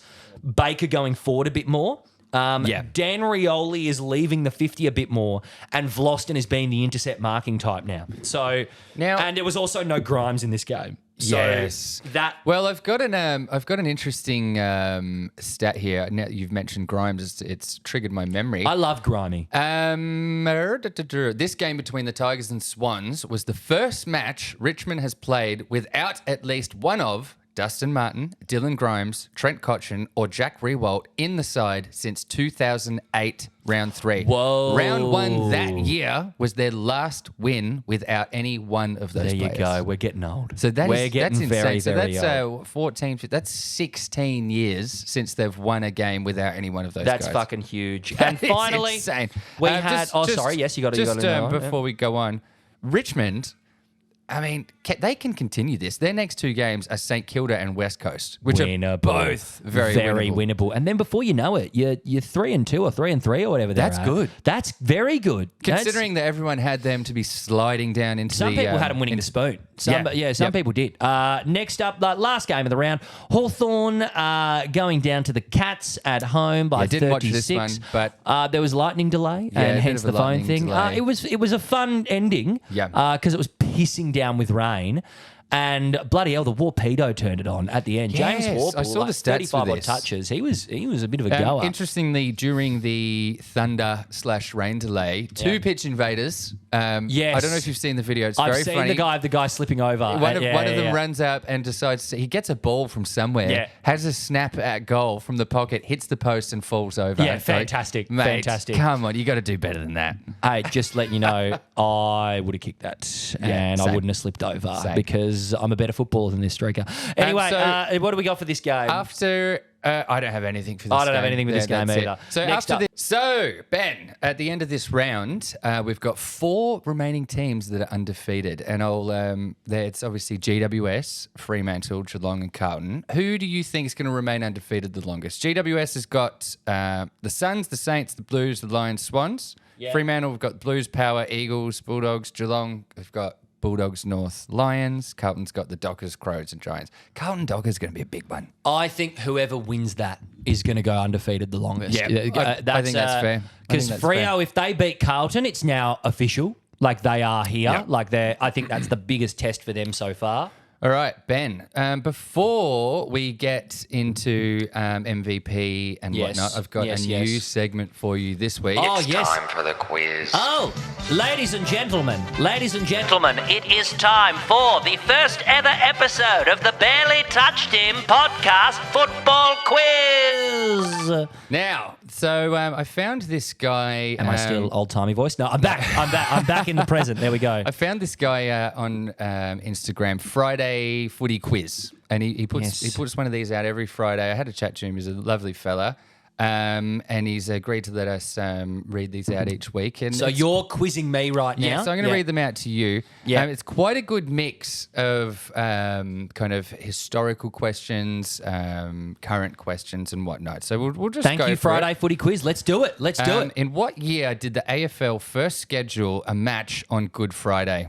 Baker going forward a bit more. Dan Rioli is leaving the 50 a bit more, and Vlosten is being the intercept marking type now. And there was also no Grimes in this game. I've got an interesting stat here. Now you've mentioned Grimes, it's triggered my memory. I love Grimey. This game between the Tigers and Swans was the first match Richmond has played without at least one of Dustin Martin, Dylan Grimes, Trent Cotchin, or Jack Riewoldt in the side since 2008 round 3. Whoa. Round 1 that year was their last win without any one of those players. There you go. We're getting old. So that's insane. Very, so that's old. 14, that's 16 years since they've won a game without any one of those guys. That's fucking huge. And finally, insane. We had... Yes, you got to before we go on, Richmond... I mean, they can continue this. Their next two games are St Kilda and West Coast, which are both very winnable. And then before you know it, you're 3-2 or 3-3 or whatever. That's good. That's very good. Considering that everyone had them to be sliding down into some people had them winning the spoon. Some people did. Next up, last game of the round, Hawthorn going down to the Cats at home by 36. I didn't watch this one, but there was lightning delay and hence the phone thing. It was a fun ending because it was pissing down with rain. And bloody hell, the Warpedo turned it on at the end. Yes, James Warple, I saw the stats 35 for odd this. touches. He was a bit of a goer. Interestingly, during the thunder/rain delay, two pitch invaders. Yes. I don't know if you've seen the video. It's I've very seen funny. the guy slipping over. One of them runs up and decides he gets a ball from somewhere, Yeah. has a snap at goal from the pocket, hits the post and falls over. Yeah, It's like, fantastic, mate, fantastic. Come on, you got to do better than that. Hey, just letting you know, I would have kicked that and same. I wouldn't have slipped over Same. because I'm a better footballer than this streaker. Anyway, so- what do we got for this game? After I don't have anything for this. I don't have game. anything with this game that's it. either. So Next after up. this, so Ben, at the end of this round, we've got 4 remaining teams that are undefeated, and it's obviously GWS, Fremantle, Geelong, and Carlton. Who do you think is going to remain undefeated the longest? GWS has got the Suns, the Saints, the Blues, the Lions, Swans. Yeah. Fremantle, we've got Blues, Power, Eagles, Bulldogs. Geelong, we've got Bulldogs, North, Lions. Carlton's got the Dockers, Crows, and Giants. Carlton Dockers is going to be a big one. I think whoever wins that is going to go undefeated the longest. Yeah, I think that's fair. Because Freo, if they beat Carlton, it's now official. Like they are here. Yeah. Like I think that's the biggest test for them so far. All right, Ben. Before we get into MVP and Yes. whatnot, I've got Yes, a new yes. segment for you this week. Oh, yes. Time for the quiz. Oh, ladies and gentlemen, it is time for the first ever episode of the Barely Touched Him podcast football quiz. Now, so I found this guy. Am I still old-timey voice? No, I'm back. I'm back in the present. There we go. I found this guy on Instagram, Friday Footy Quiz, and he puts one of these out every Friday. I had a chat to him. He's a lovely fella, and he's agreed to let us read these out each week. And So it's- you're quizzing me right now? Yeah, so I'm going to read them out to you. Yeah. It's quite a good mix of kind of historical questions, current questions, and whatnot. So we'll just Thank go you, for Friday it. Footy Quiz. Let's do it. Let's do it. In what year did the AFL first schedule a match on Good Friday?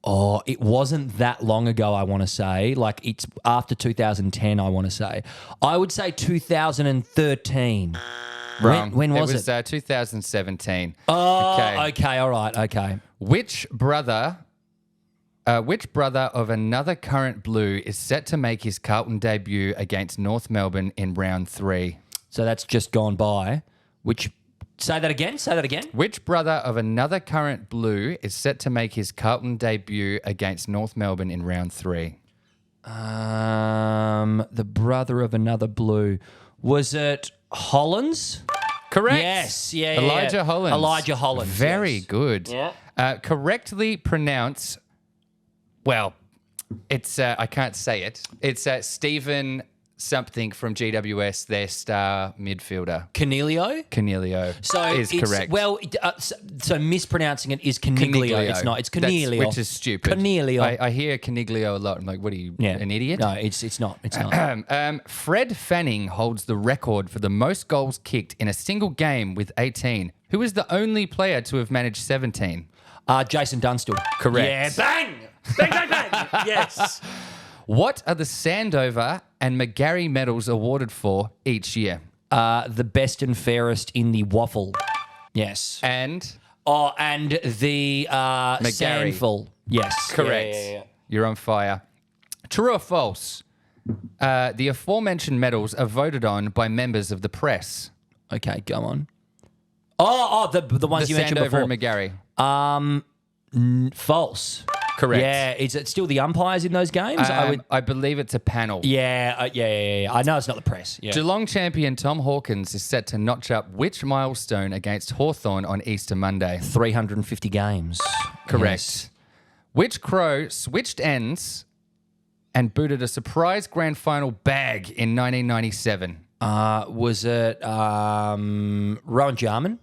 Oh, it wasn't that long ago, I want to say. Like, it's after 2010, I want to say. I would say 2013. Wrong. When was it? It was 2017. Oh, Okay. okay, all right, okay. Which brother of another current Blue is set to make his Carlton debut against North Melbourne in round 3? So that's just gone by. Say that again? Which brother of another current Blue is set to make his Carlton debut against North Melbourne in round 3? The brother of another Blue. Was it Hollins? Correct. Yes, yeah. Elijah Hollins. Elijah Hollins. Very yes. good. Yeah. Correctly pronounce. Well, it's I can't say it. It's Stephen something from GWS, their star midfielder. Cornelio? Cornelio is correct. Well, so mispronouncing it is Coniglio. It's not. It's Cornelio. Which is stupid. Cornelio. I hear Coniglio a lot. I'm like, what are you, an idiot? No, it's not. It's not. Fred Fanning holds the record for the most goals kicked in a single game with 18. Who is the only player to have managed 17? Jason Dunstall. Correct. Yeah, bang! Bang, bang, bang! Yes. What are the Sandover and McGarry medals awarded for each year? The best and fairest in the waffle. Yes. And And the Sandful. Yes. correct. Yeah. You're on fire. True or false? The aforementioned medals are voted on by members of the press. Okay, go on. The ones The you mentioned Sandover before. and McGarry. False. Correct. Yeah. Is it still the umpires in those games? I believe it's a panel. Yeah. I know it's not the press. Yeah. Geelong champion Tom Hawkins is set to notch up which milestone against Hawthorn on Easter Monday? 350 games. Correct. Yes. Which Crow switched ends and booted a surprise grand final bag in 1997? Was it Rowan Jarman?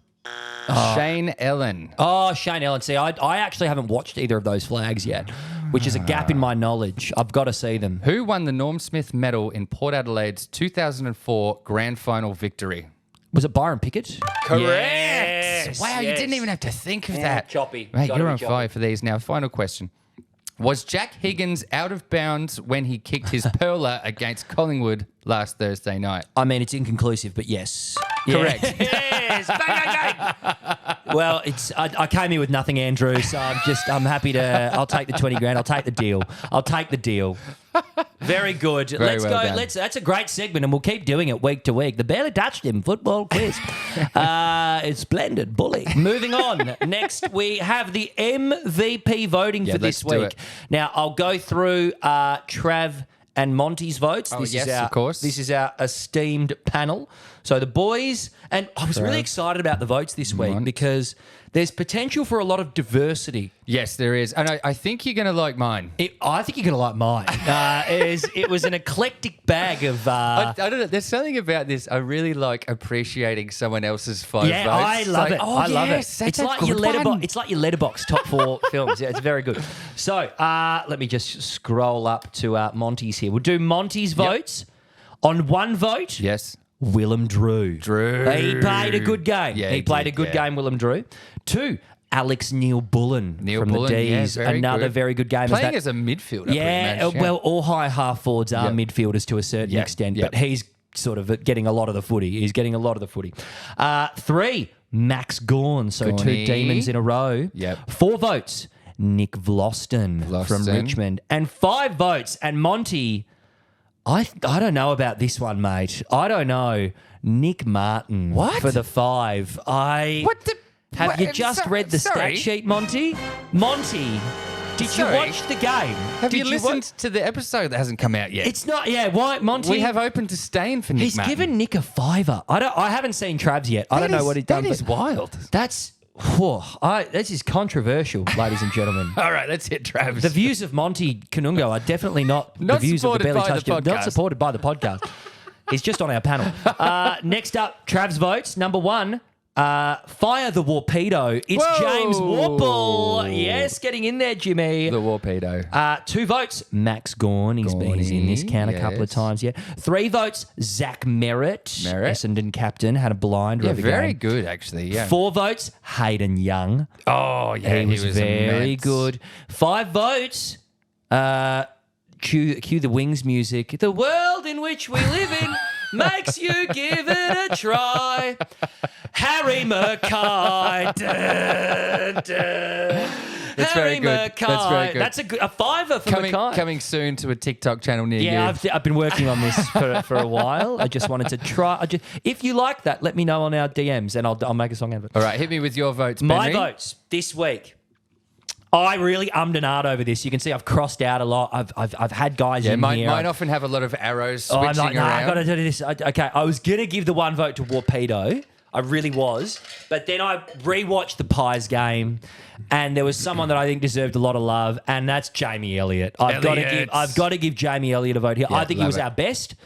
Shane Ellen. Oh, Shane Ellen. See, I actually haven't watched either of those flags yet, which is a gap in my knowledge. I've got to see them. Who won the Norm Smith Medal in Port Adelaide's 2004 grand final victory? Was it Byron Pickett? Correct. Yes, Wow, you yes. didn't even have to think of that. choppy. Mate, Gotta you're be on choppy. fire for these. Now, final question. Was Jack Higgins out of bounds when he kicked his perler against Collingwood last Thursday night? I mean, it's inconclusive, but yes. Correct. Yes. Bang, bang, bang. Well, I came here with nothing, Andrew. So I'm happy to. I'll take the 20 grand. I'll take the deal. Very good. Let's well go. done. That's a great segment, and we'll keep doing it week to week. The barely touched him football quiz. It's splendid, bully. Moving on. Next, we have the MVP voting for this let's do week. it. Now, I'll go through Trav and Monty's votes. Yes, of course. This is our esteemed panel. So the boys, and I was really excited about the votes this week because there's potential for a lot of diversity. Yes, there is. And I think you're going to like mine. I think you're going to like mine. It was an eclectic bag of... I don't know. There's something about this. I really like appreciating someone else's votes. yeah, I love it. I love it. That's It's a like your good one. letterbox. It's like your letterbox top 4 films. Yeah, it's very good. So let me just scroll up to Monty's here. We'll do Monty's votes. On one vote, Yes. Willem Drew. He played a good game. Yeah, he he played did, a good yeah. game, Willem Drew. 2, Alex Neil Bullen Neil from Bullen, the yeah, D's. very Another good. very good game. Playing as a midfielder. Yeah, pretty much, well, all high half forwards are midfielders to a certain Yeah, extent, yeah. but he's sort of getting a lot of the footy. 3, Max Gawn, so 2 Gawny. demons in a row. Yep. 4 votes, Nick Vlosten from Vlosten. Richmond. And 5 votes, and Monty, I don't know about this one, mate. I don't know. Nick Martin. What? For the 5. What the... Have you just read the sorry. stat sheet, Monty? Monty, did Sorry. you watch the game? Have you Did listened to the episode that hasn't come out yet? It's not. Yeah, why, Monty? we have open disdain for Nick He's Martin. given Nick a $5. I haven't seen Trav's yet. I don't know what he's done. That is but wild. That's. This is controversial, ladies and gentlemen. All right, let's hit Travis. The views of Monty Kanungo are definitely not the Not views of the supported Barely by the Touched It. Not podcast. supported by the podcast. He's just on our panel. Next up, Trav's votes. Number 1, Fire the Warpedo. It's Whoa. James Warple. Yes, getting in there, Jimmy. the Warpedo. 2 votes, Max Gawn. He's in this count a couple of yes. times. Yeah. 3 votes, Zach Merritt. Merritt. Essendon captain, had a blinder Yeah, of the very game. good, actually. Yeah. 4 votes, Hayden Young. Oh, yeah. he was very immense. good. 5 votes, cue the Wings music. The world in which we live in makes you give it a try. Harry Mackay. Dun, dun. That's Harry very good. Mackay. That's very good. That's a $5 for Mackay. Coming soon to a TikTok channel near you. Yeah, I've been working on this for a while. I just wanted to try. If you like that, let me know on our DMs and I'll make a song out of it. All right, hit me with your votes, My Benry. votes this week. I really ummed and ahed over this. You can see I've crossed out a lot. I've had guys Yeah, in mine here. often have a lot of arrows switching I'm like, nah, around. I got to do this. Okay, I was gonna give the 1 vote to Warpedo. I really was, but then I rewatched the Pies game, and there was someone that I think deserved a lot of love, and that's Jamie Elliott. I've got to give Jamie Elliott a vote here. Yeah, I think he love was it. our best.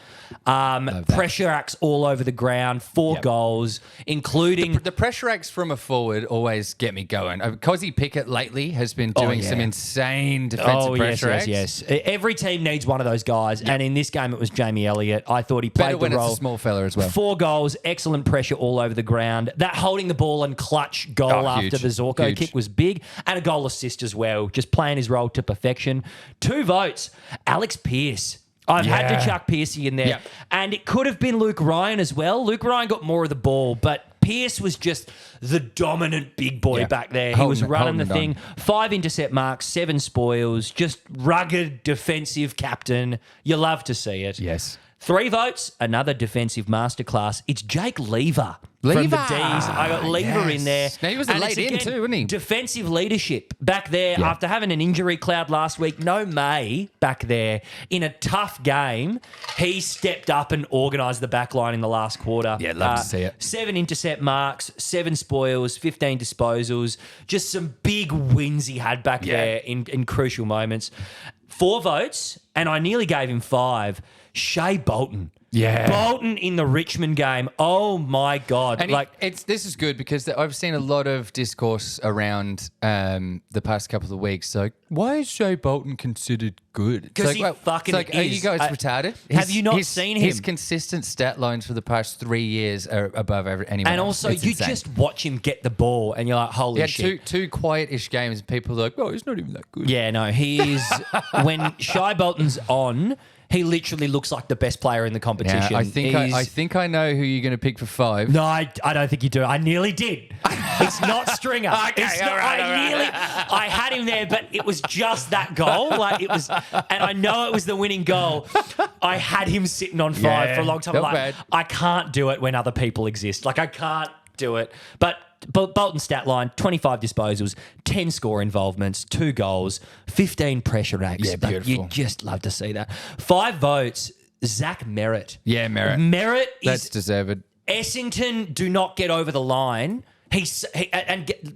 that. Pressure acts all over the ground, 4 goals, including The pressure acts from a forward always get me going. Cozzy Pickett lately has been doing yeah. some insane defensive pressure acts. yes. Every team needs one of those guys, and in this game it was Jamie Elliott. I thought he Better played when the it's role. a small fella as well. 4 goals, excellent pressure all over the ground. That holding the ball and clutch goal Oh, after huge. the Zorko Huge. kick was big, and a goal assist as well, just playing his role to perfection. 2 votes, Alex Pearce. I've had to Yeah. chuck Pearcey in there. Yep. And it could have been Luke Ryan as well. Luke Ryan got more of the ball, but Pearce was just the dominant big boy Yeah. back there. He Holding was it- running the holding thing. it 5 intercept marks, 7 spoils, just rugged defensive captain. You love to see it. Yes. 3 votes, another defensive masterclass. It's Jake Lever. From the Lever. D's. I got Lever in there. Now, he was a And late it's, in too, wasn't he? Defensive leadership back there Yeah. after having an injury cloud last week. No May back there in a tough game. He stepped up and organised the back line in the last quarter. Yeah, love to see it. 7 intercept marks, 7 spoils, 15 disposals. Just some big wins he had back there in crucial moments. 4 votes, and I nearly gave him 5. Shea Bolton. Yeah. Bolton in the Richmond game. Oh my God. And this is good because I've seen a lot of discourse around the past couple of weeks. So why is Shea Bolton considered good? 'Cause It's he like, fucking it's like, are you is. guys retarded? Have you not seen him? His consistent stat lines for the past 3 years are above anyone And else. also, It's you insane. just watch him get the ball, and you're like, holy He had shit. two quiet-ish games, and people are like, "Oh, he's not even that good." Yeah, no, he is. When Shai Bolton's on, he literally looks like the best player in the competition. Yeah, I think I know who you're going to pick for 5. No, I don't think you do. I nearly did. It's not Stringer. Okay, It's not, all right. I had him there, but it was just that goal. Like it was, and I know it was the winning goal. I had him sitting on 5 Yeah, for a long time. not Like, bad. I can't do it when other people exist. Like I can't do it. But Bolton's stat line: 25 disposals, 10 score involvements, 2 goals, 15 pressure acts. Yeah, Like, beautiful. you just love to see that. 5 votes. Zach Merritt. Yeah, Merritt. Merritt That's is deserved. Essington do not get over the line.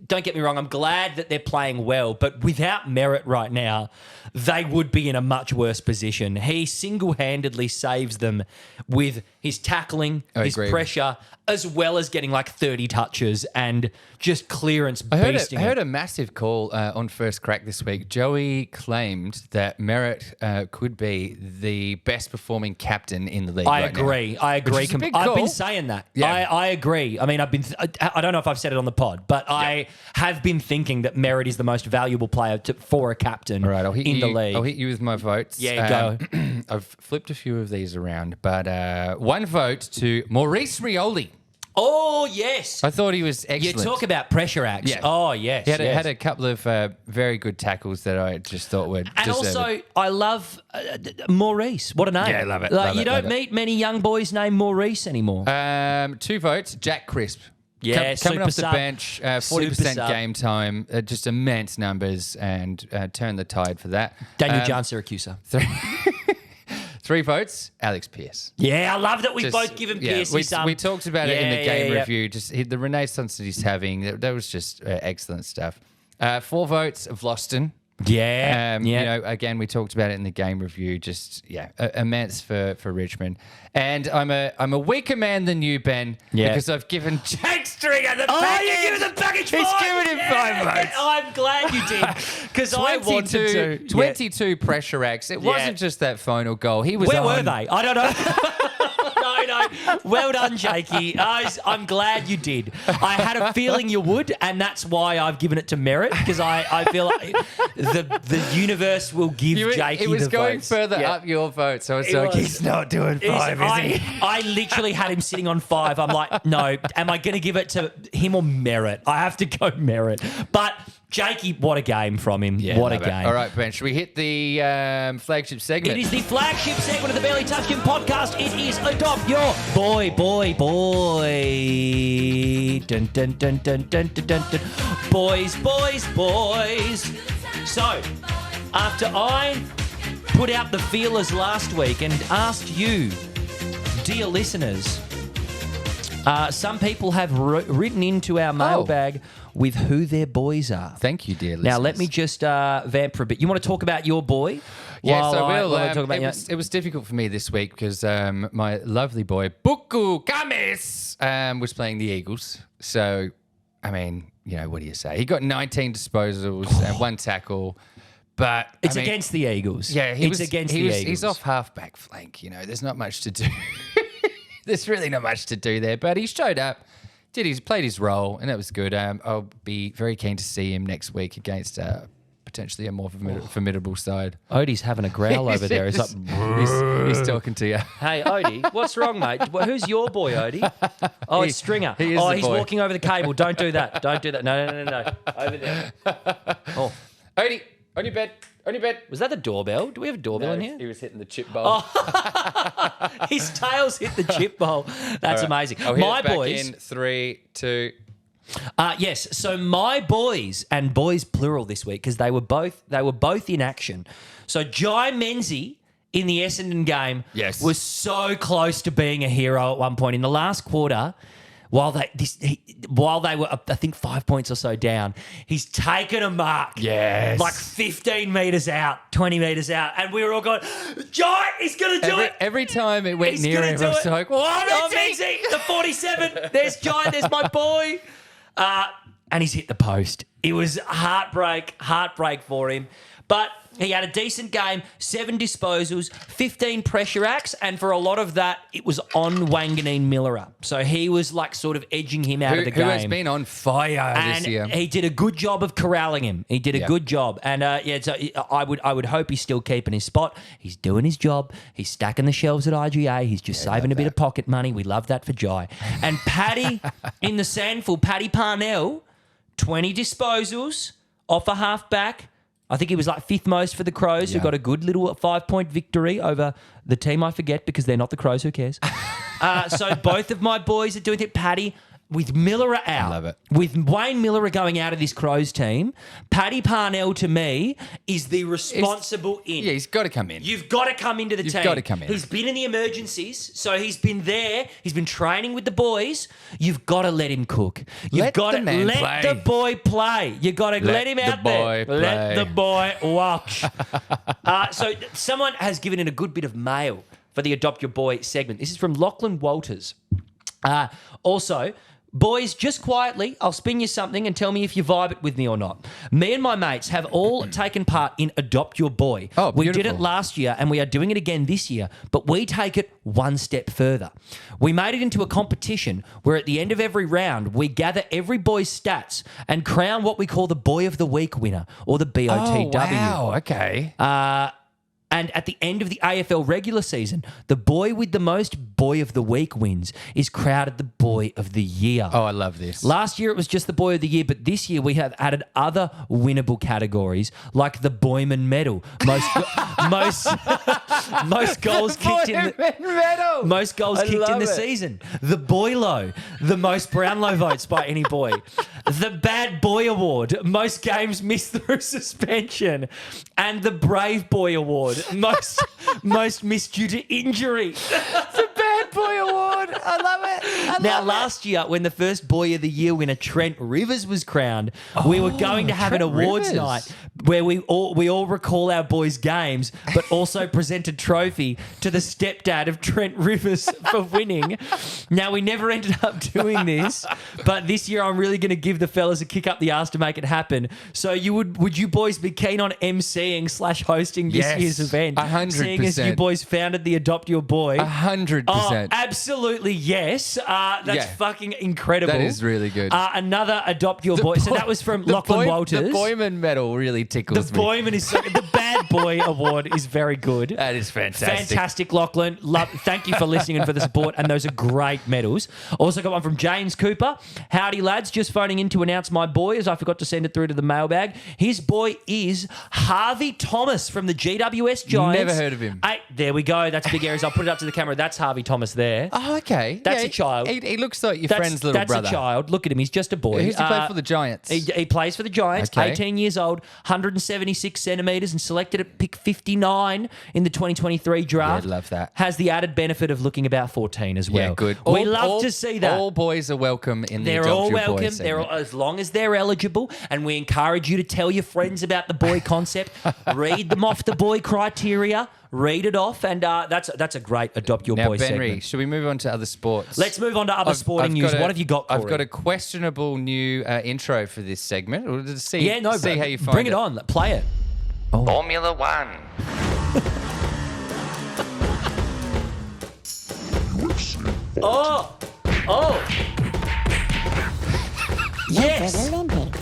Don't get me wrong, I'm glad that they're playing well, but without Merritt right now, they would be in a much worse position. He single-handedly saves them with his tackling, his agree. pressure, as well as getting like 30 touches and just clearance I beasting. heard a massive call on First Crack this week. Joey claimed that Merritt could be the best performing captain in the league. I right now. agree. I agree. Which is a big I've call. been saying that. Yeah. I agree. I mean, I don't know if I've said it on the pod, but I have been thinking that Merritt is the most valuable player for a captain All right, I'll hit in you, the league. I'll hit you with my votes. Yeah, go. I've flipped a few of these around, but 1 vote to Maurice Rioli. Oh, yes. I thought he was You excellent. talk about pressure acts. Yeah. Oh, yes. He had, yes. had a couple of very good tackles that I just thought were And deserved. also, I love Maurice. What a name. Yeah, love it, Like, love you it, don't love it. meet many young boys named Maurice anymore. 2 votes, Jack Crisp. Yeah, coming super off the sub. bench, Super 40% sub. game time, just immense numbers, and turned the tide for that. Daniel John Syracusa. 3 votes, Alex Pearce. Yeah, I love that we've Just- both given yeah, Pierce we, some. we talked about it in the game yeah. review. Just the renaissance that he's having. That was just excellent stuff. 4 votes, Vlosten. Yeah. You know, again, we talked about it in the game review. Just immense for Richmond. And I'm a weaker man than you, Ben, Yeah. because I've given Jake Stringer the Oh, package. you give the package He's 5. given him 5 votes. I'm glad you did because I wanted to. 22 pressure acts. It wasn't just that final goal. He was Where on. were they? I don't know. No. Well done, Jakey. I'm glad you did. I had a feeling you would, and that's why I've given it to Merritt, because I feel like the universe will give Jakey It was the going votes. further Yeah. up your vote, so it's It like, was. he's not doing 5, is he? I literally had him sitting on 5. I'm like, no, am I going to give it to him or Merritt? I have to go Merritt. But Jakey, what a game from him. What a love it. game. All right, Ben, should we hit the flagship segment? It is the flagship segment of the Barely Touched Him podcast. It is Adopt Your Boy. Dun, dun, dun, dun, dun, dun, dun, dun. Boys. So, after I put out the feelers last week and asked you, dear listeners, some people have written into our mailbag with who their boys are. Thank you, dear listeners. Now, let me just vamp for a bit. You want to talk about your boy? Yes, While I will. while I talk about it was difficult for me this week because my lovely boy, Buku Kamis, was playing the Eagles. So, I mean, what do you say? He got 19 disposals and 1 tackle. But It's I mean, against the Eagles. Yeah, It's against the Eagles. He's off half-back flank. There's not much to do. There's really not much to do there. But he showed up, played his role, and that was good. I'll be very keen to see him next week against potentially a more formidable side. Odie's having a growl over there. He's like, he's talking to you. hey, Odie, what's wrong, mate? Who's your boy, Odie? Oh, it's Stringer. he is the He's boy. walking over the cable. Don't do that. Don't do that. No. Over there. Oh, Odie, on your bed. was that the doorbell? Do we have a doorbell in He here? was hitting the chip bowl. His tail's hit the chip bowl. That's amazing. I'll hit My it back boys. in 3, 2. Yes. So my boys, and boys plural this week, because they were both in action. So Jai Menzies in the Essendon game was so close to being a hero at one point in the last quarter. While they were, I think, 5 points or so down, he's taken a mark. Yes. Like 15 metres out, 20 metres out. And we were all going, Jai, he's going to do it. Every time it went He's near gonna him, do I was it. like, what? Oh, Menzies, the 47. There's Jai, there's my boy. And he's hit the post. It was heartbreak for him. But he had a decent game, 7 disposals, 15 pressure acts, and for a lot of that, it was on Wanganeen Millerer. So he was like sort of edging him out of the game. Who has been on fire this year. He did a good job of corralling him. He did a good job. And so I would hope he's still keeping his spot. He's doing his job. He's stacking the shelves at IGA. He's just saving a bit of pocket money. We love that for Jai. And Paddy in the Sandful, Paddy Parnell, 20 disposals off a half-back. I think he was like 5th most for the Crows, who got a good little 5-point victory over the team I forget because they're not the Crows. Who cares? So both of my boys are doing it. Paddy, with Millerer out, I love it. with Wayne Millerer going out of this Crows team, Paddy Parnell to me is the responsible in. Yeah, he's got to come in. You've got to come into the team. You've got to come in. He's been in the emergencies, so he's been there. He's been training with the boys. You've got to let him cook. You've Let got the to man let play. the boy play. You've got to let him out there. boy Let play. the boy watch. So someone has given in a good bit of mail for the Adopt Your Boy segment. This is from Lachlan Walters. Also, boys, just quietly, I'll spin you something and tell me if you vibe it with me or not. Me and my mates have all taken part in Adopt Your Boy. Oh, we did it beautiful. last year and we are doing it again this year, but we take it one step further. We made it into a competition where at the end of every round, we gather every boy's stats and crown what we call the Boy of the Week winner, or the BOTW. Oh, wow. Okay. And at the end of the AFL regular season, the boy with the most Boy of the Week wins is crowded the Boy of the Year. Oh, I love this. Last year it was just the Boy of the Year, but this year we have added other winnable categories like the Boyman Medal, most goals kicked in the most goals kicked in the season, the Boylo, the most Brownlow votes by any boy, the Bad Boy Award, most games missed through suspension, and the Brave Boy Award, most missed due to injury. The Bad Boy Award. I love it. Now, last year, when the first Boy of the Year winner, Trent Rivers, was crowned, we were going to have an Trent awards Rivers. night where we all recall our boys' games, but also present a trophy to the stepdad of Trent Rivers for winning. Now, we never ended up doing this, but this year I'm really going to give the fellas a kick up the arse to make it happen. So would you boys be keen on emceeing/hosting this Yes, year's event? 100%. Seeing as you boys founded the Adopt Your Boy. 100%. Oh, absolutely, yes. That's Yeah. fucking incredible. That is really good. Another Adopt Your Boy. So that was from Lachlan Walters. The Boyman medal really tickles The me. Boyman is the Bad Boy Award is very good. That is fantastic. Fantastic, Lachlan. Thank you for listening and for the support. And those are great medals. Also got one from James Cooper. Howdy, lads. Just phoning in to announce my boy, as I forgot to send it through to the mailbag. His boy is Harvey Thomas from the GWS Giants. Never heard of him. Hey, there we go. That's big areas. I'll put it up to the camera. That's Harvey Thomas there. Oh, okay. That's a child. He looks like your friend's little brother. That's a child. Look at him. He's just a boy. Who's he play for the Giants? He plays for the Giants. Okay. 18 years old, 176 centimetres, and selected at pick 59 in the 2023 draft. Yeah, love that. Has the added benefit of looking about 14 as well. Yeah, good. We love to see that. All boys are welcome in the They're Adopt all Your Boy welcome. They're segment. all, as long as they're eligible, and we encourage you to tell your friends about the boy concept. Read them off the boy criteria. Read it off, and that's a great Adopt Your Now, Boy Benry, segment. should we move on to other sports? Let's move on to other sporting news. What have you got, Corey? I've got a questionable new intro for this segment. We'll just see, see how you find bring it on. Play it. Formula One. Oh! Yes! Olympics.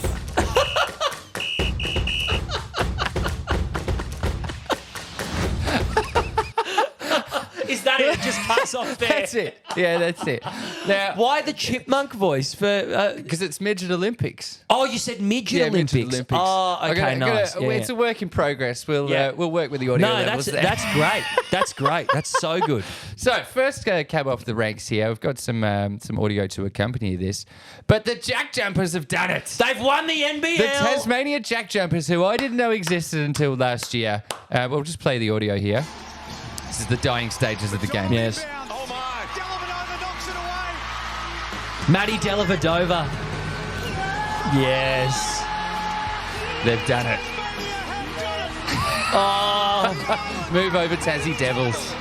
Is that it? It just cuts off there. That's it. Yeah, that's it. Now, Why the chipmunk voice for? because it's Midget Olympics. Oh, you said midget Olympics. Midget Olympics. Oh, I'm okay, gonna- nice. Yeah, It's yeah. a work in progress. We'll Yeah. we'll work with the audio No, levels there. that's great. That's great. That's so good. So first cab off the ranks here. We've got some audio to accompany this, but the Jack Jumpers have done it. They've won the NBL. The Tasmania Jack Jumpers, who I didn't know existed until last year. We'll just play the audio here. This is the dying stages of the game. Yes. Oh my. Dellavedova knocks it away. Maddie Dellavedova. Yes. They've done it. Oh, Move over, Tassie Devils.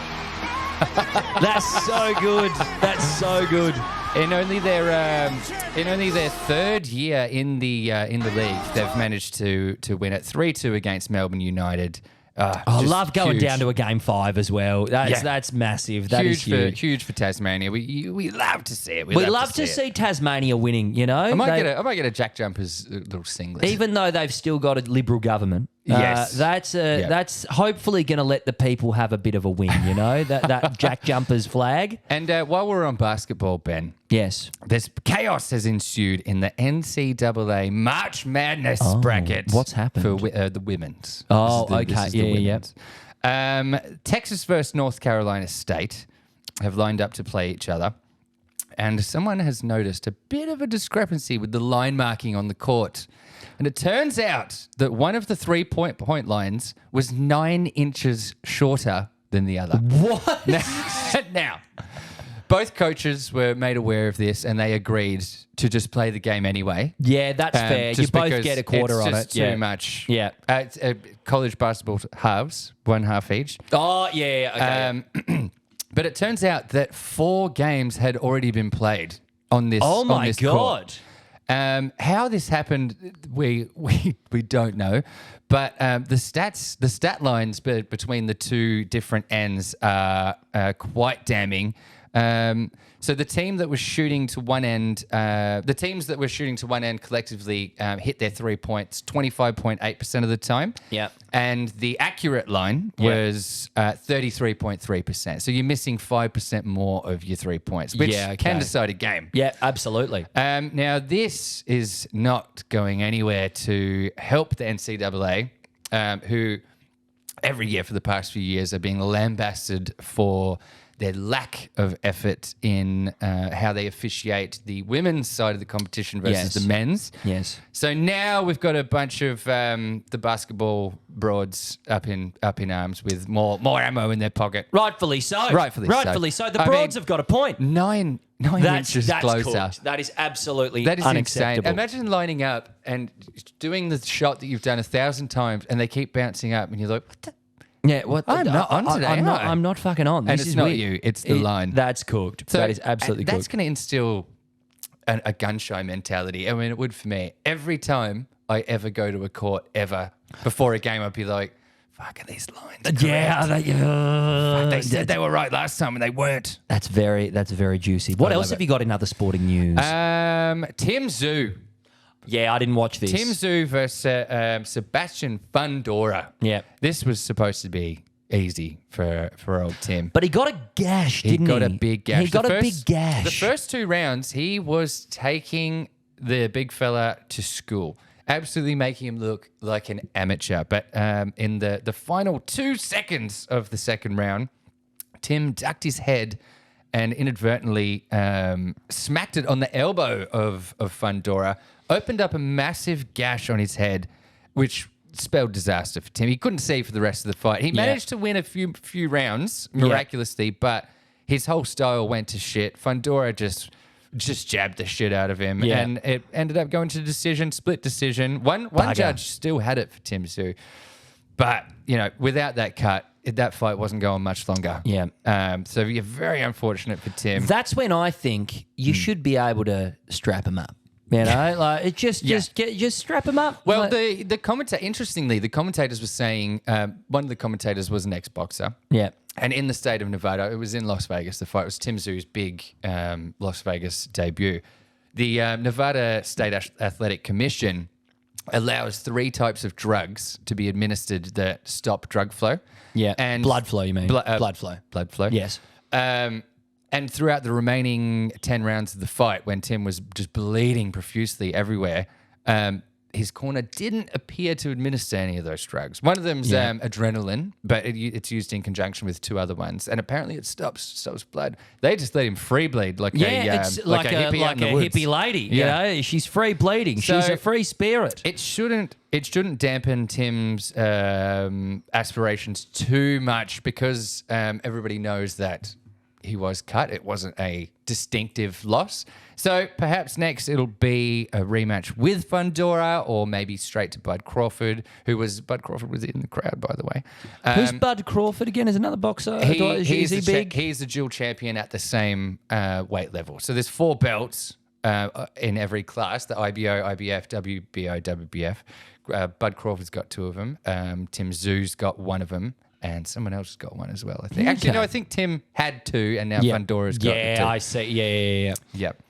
that's so good. That's so good. In only their third year in the league, they've managed to win it 3-2 against Melbourne United. I love going huge. down to a game 5 as well. That's massive. That is huge. Huge for Tasmania. We love to see it. We love to see Tasmania winning. You know, I might get a Jack Jumpers little singlet. even though they've still got a Liberal government. Yes. That's hopefully going to let the people have a bit of a win. You know, that Jack Jumpers flag. And while we're on basketball, Ben, Yes. there's chaos has ensued in the NCAA March Madness bracket. what's happened? For the women's? Oh, This okay. is the women's. Texas versus North Carolina State have lined up to play each other. And someone has noticed a bit of a discrepancy with the line marking on the court. And it turns out that one of the 3-point lines was 9 inches shorter than the other. What? Now, both coaches were made aware of this and they agreed to just play the game anyway. Yeah, that's fair. You Just both because get a quarter it's on just it. too much. Yeah. It's, college basketball halves, 1 half each. Oh, yeah. Okay. But it turns out that 4 games had already been played on this. Oh on my this God. court. How this happened, we don't know, but the stat lines between the two different ends are quite damning. So the team that was shooting to one end, the teams that were shooting to one end collectively hit their 3 points 25.8% of the time. Yeah. And the accurate line was 33.3%. So you're missing 5% more of your 3 points, which can decide a game. Yeah, absolutely. Now, this is not going anywhere to help the NCAA, who every year for the past few years are being lambasted for their lack of effort in how they officiate the women's side of the competition versus the men's. Yes. So now we've got a bunch of the basketball broads up in arms with more ammo in their pocket. Rightfully so. Rightfully so. The broads have got a point. Nine inches closer. Cooked. That is absolutely That is unacceptable. insane. Imagine lining up and doing the shot that you've done 1,000 times and they keep bouncing up and you're like, what the? Yeah, what? I'm not on today, am I? I'm not fucking on. And This it's is not weird. you, it's the line. That's cooked. That is absolutely That's cooked. going to instill a gun-shy mentality. I mean, it would for me. Every time I ever go to a court, ever, before a game, I'd be like, fuck, are these lines Yeah, correct? They said they were right last time and they weren't. that's very juicy. What else have you got in other sporting news? Tim Zhu. Yeah, I didn't watch this. Tim Zhu versus Sebastian Fundora. Yeah. This was supposed to be easy for old Tim. But he got a gash, didn't he? He got a big gash. He got a big gash. The first 2 rounds, he was taking the big fella to school, absolutely making him look like an amateur. But in the final 2 seconds of the second round, Tim ducked his head and inadvertently smacked it on the elbow of Fundora, opened up a massive gash on his head, which spelled disaster for Tim. He couldn't see for the rest of the fight. He managed to win a few rounds miraculously, but his whole style went to shit. Fundora just jabbed the shit out of him, and it ended up going to split decision. One judge still had it for Tim Zhu, but without that cut, that fight wasn't going much longer. Yeah. So you're very unfortunate for Tim. That's when I think you should be able to strap him up. Like it just strap him up. Well, like, the commentator, interestingly, the commentators were saying one of the commentators was an ex-boxer. yeah. And in the state of Nevada, it was in Las Vegas. The fight was Tim Zhu's big Las Vegas debut. The Nevada State Athletic Commission allows 3 types of drugs to be administered that stop drug flow. Yeah. And blood flow, you mean? Blood flow. Blood flow. Yes. And throughout the remaining 10 rounds of the fight, when Tim was just bleeding profusely everywhere, his corner didn't appear to administer any of those drugs. One of them's adrenaline, but it's used in conjunction with 2 other ones. And apparently it stops blood. They just let him free bleed like It's like a hippie out in the woods. hippie lady. Yeah. You know, she's free bleeding. So she's a free spirit. It shouldn't dampen Tim's aspirations too much because everybody knows that he was cut. It wasn't a distinctive loss. So perhaps next it'll be a rematch with Fundora, or maybe straight to Bud Crawford, Bud Crawford was in the crowd, by the way. Who's Bud Crawford again? Is another boxer? Is he big? He's the dual champion at the same weight level. So there's 4 belts in every class: the IBO, IBF, WBO, WBF. Bud Crawford's got 2 of them. Tim Zoo's got 1 of them. And someone else has got 1 as well, I think. Actually, no, I think Tim had 2, and now Fundora's got 2. Yeah, I see. Yeah. Yep.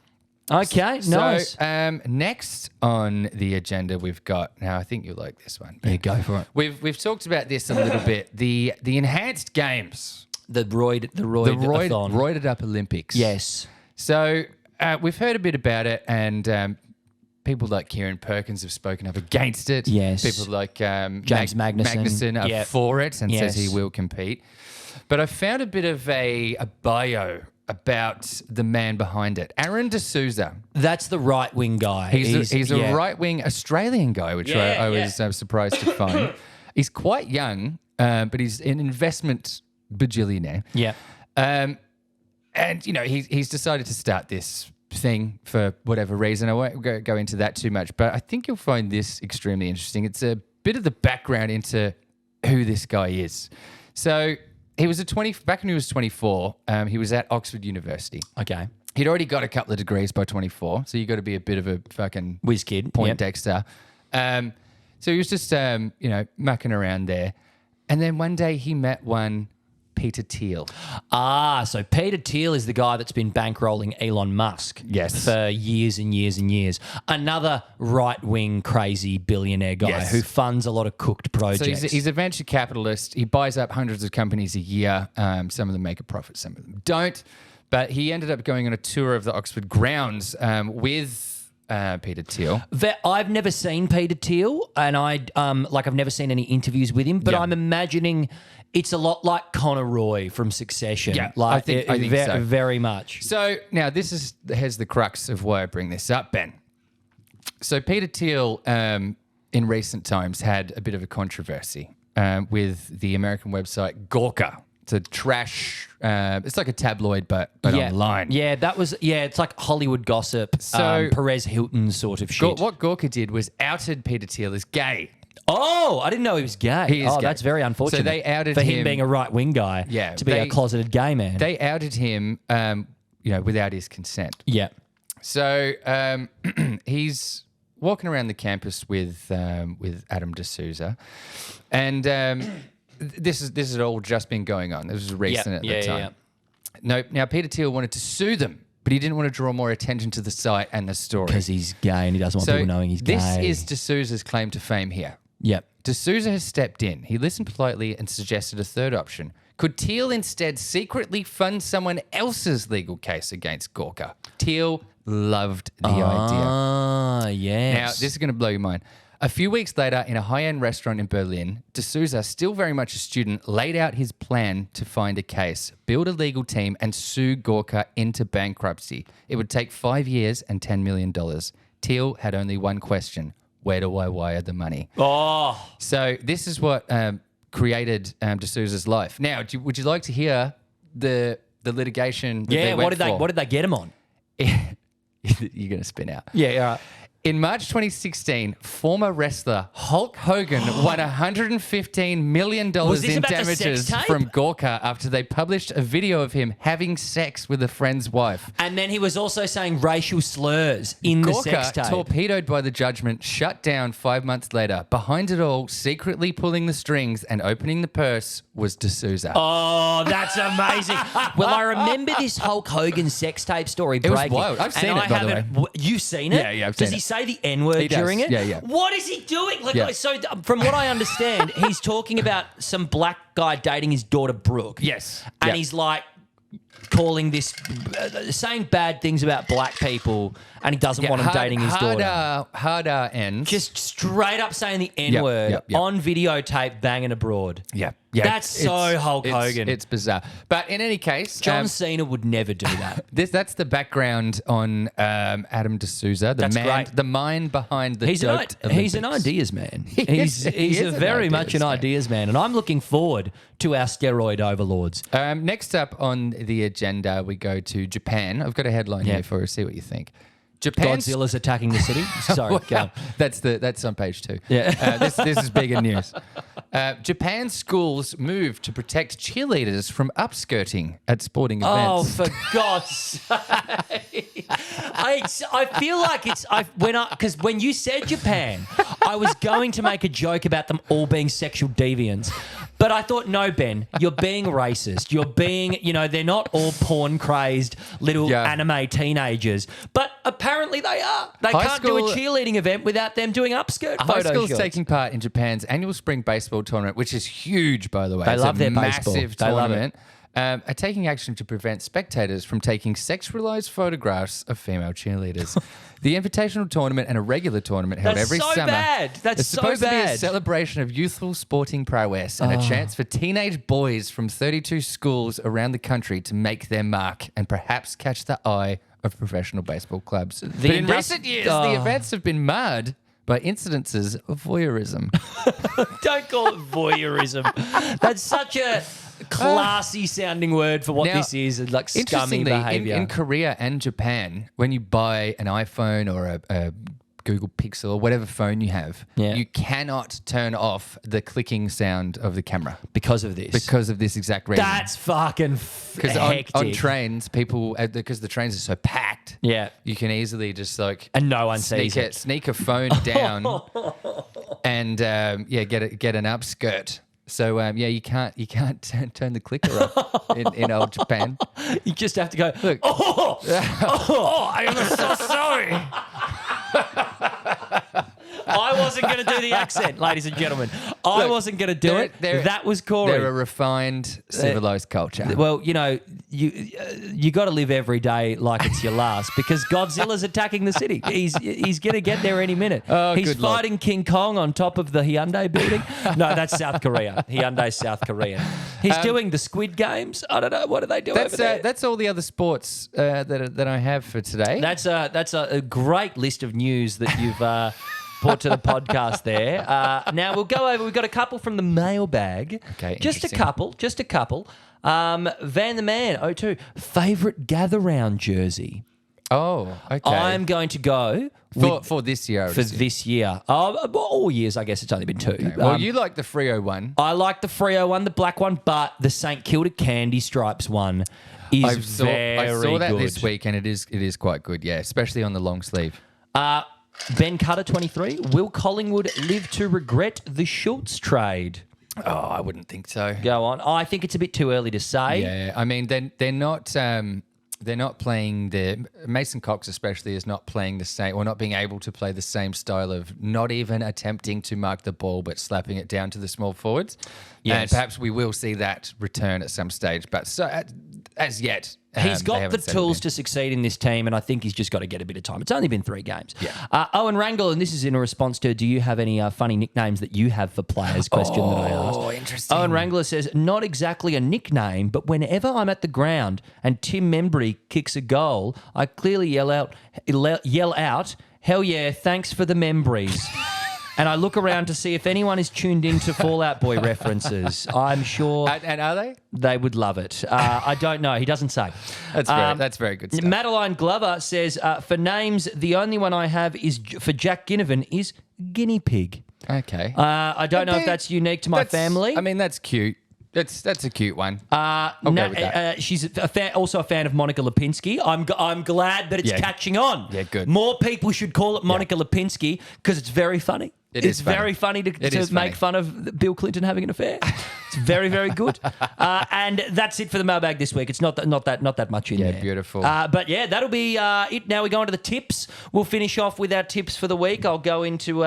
Okay, nice. So next on the agenda we've got, now I think you'll like this one. Yeah, go for it. We've talked about this a little bit. The enhanced games. The roided up Olympics. Yes. So we've heard a bit about it, and people like Kieran Perkins have spoken up against it. Yes. People like James Magnuson are for it and says he will compete. But I found a bit of a bio about the man behind it, Aaron D'Souza. That's the right-wing guy. He's a right-wing Australian guy, which I was surprised to find. He's quite young, but he's an investment bajillionaire. Yeah. And, he's decided to start this thing for whatever reason. I won't go into that too much, but I think you'll find this extremely interesting. It's a bit of the background into who this guy is. So he was back when he was 24, he was at Oxford University. Okay. He'd already got a couple of degrees by 24, so you got to be a bit of a fucking whiz kid, Poindexter. So he was just, mucking around there. And then one day he met one Peter Thiel. So Peter Thiel is the guy that's been bankrolling Elon Musk for years and years and years. Another right-wing crazy billionaire guy who funds a lot of cooked projects. So he's a venture capitalist. He buys up hundreds of companies a year. Some of them make a profit, some of them don't. But he ended up going on a tour of the Oxford grounds with Peter Thiel. I've never seen Peter Thiel, and I've never seen any interviews with him, but I'm imagining it's a lot like Connor Roy from Succession. Yeah, I think so. Very much. So now here's the crux of why I bring this up, Ben. So Peter Thiel, in recent times, had a bit of a controversy with the American website Gawker. It's a trash. It's like a tabloid, but online. Yeah, it's like Hollywood gossip. So Perez Hilton sort of shit. What Gawker did was outed Peter Thiel as gay. Oh, I didn't know he was gay. He is gay. That's very unfortunate. So they outed for him being a right-wing guy. To be a closeted gay man. They outed him, without his consent. Yeah. So he's walking around the campus with Adam D'Souza, and this has all just been going on. This was recent at the time. No, now Peter Thiel wanted to sue them, but he didn't want to draw more attention to the site and the story. Because he's gay and he doesn't want people knowing he's gay. This is D'Souza's claim to fame here. Yep. D'Souza has stepped in. He listened politely and suggested a third option. Could Thiel instead secretly fund someone else's legal case against Gawker? Thiel loved the idea. Yes. Now, this is going to blow your mind. A few weeks later, in a high-end restaurant in Berlin, D'Souza, still very much a student, laid out his plan to find a case, build a legal team, and sue Gawker into bankruptcy. It would take 5 years and $10 million. Thiel had only one question: where do I wire the money? Oh. So this is what created D'Souza's life. Now, would you like to hear the litigation that they went for? What did they get him on? You're going to spin out. Yeah, all right. In March 2016, former wrestler Hulk Hogan won $115 million in damages from Gawker after they published a video of him having sex with a friend's wife. And then he was also saying racial slurs in the sex tape. Gawker, torpedoed by the judgment, shut down 5 months later. Behind it all, secretly pulling the strings and opening the purse, was D'Souza. Oh, that's amazing. Well, I remember this Hulk Hogan sex tape story breaking. It was wild. I've seen it, by the way. You've seen it? Yeah, I've seen it. Does he say the N-word during it? Yeah. What is he doing? So from what I understand, he's talking about some black guy dating his daughter Brooke. Yes. And he's like calling this, saying bad things about black people, and he doesn't want him dating his daughter. Hard N's. Just straight up saying the N-word on videotape, banging abroad. Yeah. That's so Hulk Hogan. It's bizarre. But in any case, John Cena would never do that. That's the background on Adam D'Souza, the mind behind the He's an ideas man. He's very much an ideas man, and I'm looking forward to our steroid overlords. Next up on the agenda, we go to Japan. I've got a headline here for you. See what you think. Japan's Godzilla's attacking the city. Sorry, go on. That's on page 2. Yeah. This is bigger news. Japan schools move to protect cheerleaders from upskirting at sporting Oh, events. for God's sake! I feel like because when you said Japan, I was going to make a joke about them all being sexual deviants. But I thought, no, Ben, you're being racist. You're being, they're not all porn-crazed little anime teenagers. But apparently they are. They can't do a cheerleading event without them doing upskirt High photo school's shots. taking part in Japan's annual spring baseball tournament, which is huge, by the way. They love their baseball. massive They love tournament. Are taking action to prevent spectators from taking sexualized photographs of female cheerleaders. The invitational tournament and a regular tournament held That's every so summer. bad. That's it's so supposed to be a bad. celebration of youthful sporting prowess and a chance for teenage boys from 32 schools around the country to make their mark and perhaps catch the eye of professional baseball clubs. But in recent years, the events have been marred by incidences of voyeurism. Don't call it voyeurism. That's such a classy sounding word for what Now, this is, like scummy Interestingly, behavior. in Korea and Japan, when you buy an iPhone or a Google Pixel or whatever phone you have, you cannot turn off the clicking sound of the camera because of this. because of this exact reason. That's fucking Because hectic. on trains, people, because the trains are so packed, you can easily just like And no one sees it. sneak a phone down and get an upskirt. So you can't turn the clicker off in old Japan. You just have to go, Look. I am so sorry. I wasn't going to do the accent, ladies and gentlemen. I wasn't going to do it. That was Corey. They're a refined, civilized culture. Well, you got to live every day like it's your last because Godzilla's attacking the city. He's going to get there any minute. He's good luck. fighting King Kong on top of the Hyundai building. No, that's South Korea. Hyundai's South Korean. He's doing the Squid Games. I don't know. What do they do over there? That's all the other sports that I have for today. That's a great list of news that you've brought to the podcast there. Now we'll go over. We've got a couple from the mailbag. Okay, just a interesting. couple. Van the Man 02 favorite gather round jersey. Oh, okay. I'm going to go for this year. I would for assume. this year. All years, I guess it's only been 2. Okay. Well, you like the Frio one. I like the Freo one, the black one, but the St Kilda Candy Stripes one is I very saw that good. this week, and it is quite good. Yeah, especially on the long sleeve. Ben Cutter 23. Will Collingwood live to regret the Schultz trade? Oh, I wouldn't think so. Go on. I think it's a bit too early to say. Yeah, I mean they're not playing the Mason Cox especially is not playing the same or not being able to play the same style of not even attempting to mark the ball but slapping it down to the small forwards. Yes. And perhaps we will see that return at some stage, but as yet. He's they got the haven't said tools anything. to succeed in this team, and I think he's just got to get a bit of time. It's only been 3 games. Yeah. Owen Wrangle, and this is in a response to, do you have any funny nicknames that you have for players question that I asked. Oh, interesting. Owen Wrangler says, not exactly a nickname, but whenever I'm at the ground and Tim Membry kicks a goal, I clearly yell out, hell yeah, thanks for the Membrys. And I look around to see if anyone is tuned into Fallout Boy references. I'm sure And are they? they would love it. I don't know. He doesn't say. That's very good stuff. Madeline Glover says, for names, the only one I have is for Jack Ginnivan is Guinea Pig. Okay. I don't know if that's unique to my family. I mean, that's cute. That's a cute one. I'll go with that. She's also a fan of Monica Lipinski. I'm glad that it's catching on. Yeah, good. More people should call it Monica Lipinski because it's very funny. It's funny. very funny to is make funny. fun of Bill Clinton having an affair. It's very, very good. And that's it for the mailbag this week. It's not that much in there. Yeah, beautiful. But yeah, that'll be it. Now we go on to the tips. We'll finish off with our tips for the week. I'll go into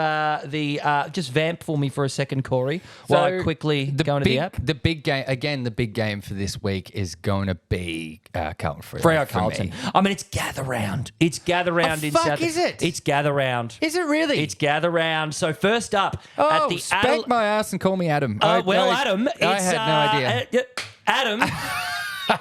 just vamp for me for a second, Corey, while I quickly go into the app. The big game again. The big game for this week is going to be Carlton Freo. Freo for Carlton. me. I mean, it's gather round. It's gather round in fuck South. is it? It's gather round. Is it really? It's gather round. So first up at the spank my ass and call me Adam. Adam, I had no idea. Adam,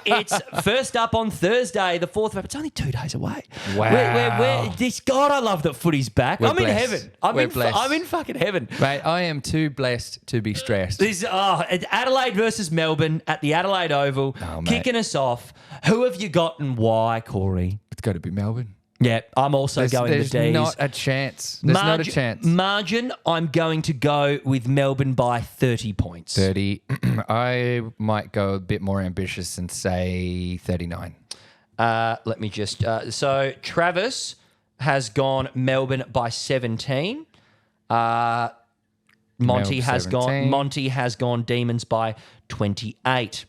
It's first up on Thursday, the 4th of April. It's only 2 days away. Wow. This God, I love that footy's back. We're I'm in blessed. heaven. We're blessed. I'm in fucking heaven. Mate, I am too blessed to be stressed. This Adelaide versus Melbourne at the Adelaide Oval, Oh, mate. kicking us off. Who have you got and why, Corey? It's got to be Melbourne. Yeah, I'm also going There's the D's. not a chance. There's not a chance. Margin, I'm going to go with Melbourne by 30 points. 30. I might go a bit more ambitious and say 39. Let me just... so Travis has gone Melbourne by 17. Monty has 17. gone Demons by 28.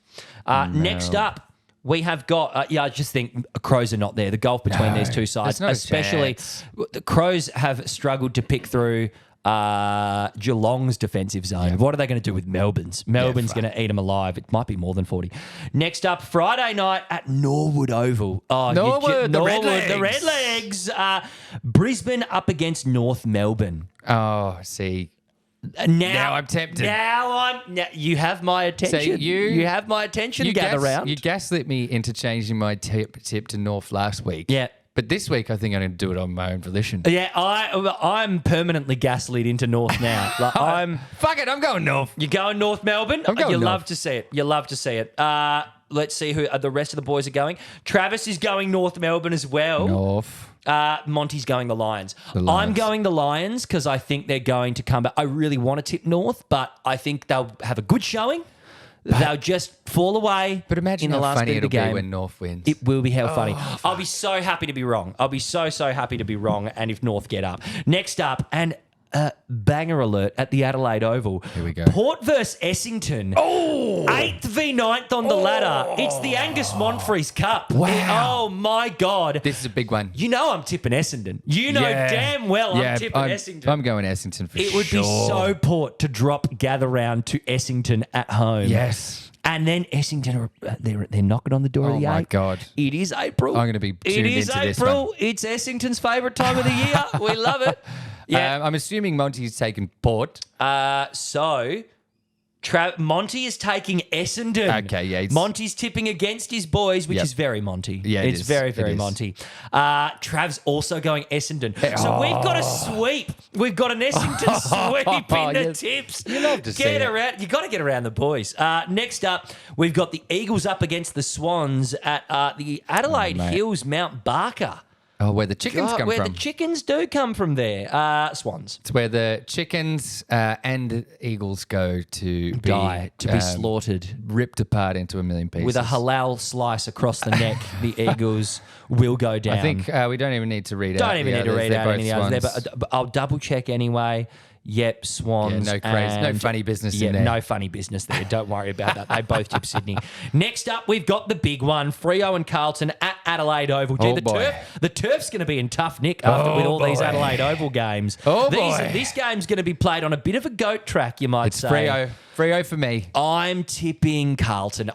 Next up, we have got, I just think Crows are not there. The gulf between these two sides, there's no especially chance. the Crows have struggled to pick through Geelong's defensive zone. What are they going to do with Melbourne's? Melbourne's going to eat them alive. It might be more than 40. Next up, Friday night at Norwood Oval. Oh, Norwood, the the Redlegs. Brisbane up against North Melbourne. Oh, see. Now I'm tempted. Now you have my attention. So you have my attention. You Gather round. You gaslit me into changing my tip to North last week. Yeah. But this week, I think I'm going to do it on my own volition. Yeah, I'm permanently gaslit into North now. Like, Fuck it, I'm going North. You're going North Melbourne? I'm going You North. love to see it. You love to see it. Let's see who the rest of the boys are going. Travis is going North Melbourne as well. North. Monty's going the Lions. The I'm Lions. going the Lions because I think they're going to come back. I really want to tip North, but I think they'll have a good showing. They'll just fall away. But imagine in the how last funny bit of it'll the game. be when North wins. It will be hell funny. I'll be so happy to be wrong. I'll be so happy to be wrong. And if North get up. Next up, and banger alert at the Adelaide Oval. Here we go. Port versus Essington. Oh! 8th v 9th on the ladder. It's the Angus Monfries Cup. Wow. Oh, my God. This is a big one. You know I'm tipping Essendon. You know damn well I'm tipping Essington. I'm going Essington for It sure. would be so Port to drop gather round to Essington at home. Yes. And then Essington, they're knocking on the door of Oh, the my 8. God. It is April. I'm gonna be tuned It is into this April. one. It's Essington's favourite time of the year. We love it. Yeah. I'm assuming Monty's taken Port. So Monty is taking Essendon. Okay, yeah, it's- Monty's tipping against his boys, which Yep. is very Monty. Yeah, it it's is. very, It very is. Monty. Trav's also going Essendon. So we've got a sweep. We've got an Essendon sweep in the Yes. tips. You love to see Get it. around. You got to get around the boys. Next up, we've got the Eagles up against the Swans at the Adelaide mate. Hills Mount Barker. Oh, where the chickens come where from. the chickens do come from there. Swans. It's where the chickens and eagles go to Die to be slaughtered. ripped apart into a million pieces. With a halal slice across the neck, the Eagles will go down. I think we don't even need to read out. don't even the need to others. read They're out both any of the others swans. there, but I'll double check anyway. Yep, Swans. Yeah, no crazy- no funny business in there. No funny business there. Don't worry about that. They both tip Sydney. Next up, we've got the big one, Freo and Carlton at Adelaide Oval. Gee, Oh, boy. the turf's going to be in tough nick after with all these boy. Adelaide Oval games. Oh, boy. This game's going to be played on a bit of a goat track, you might It's say. Freo. Freo for me. I'm tipping Carlton.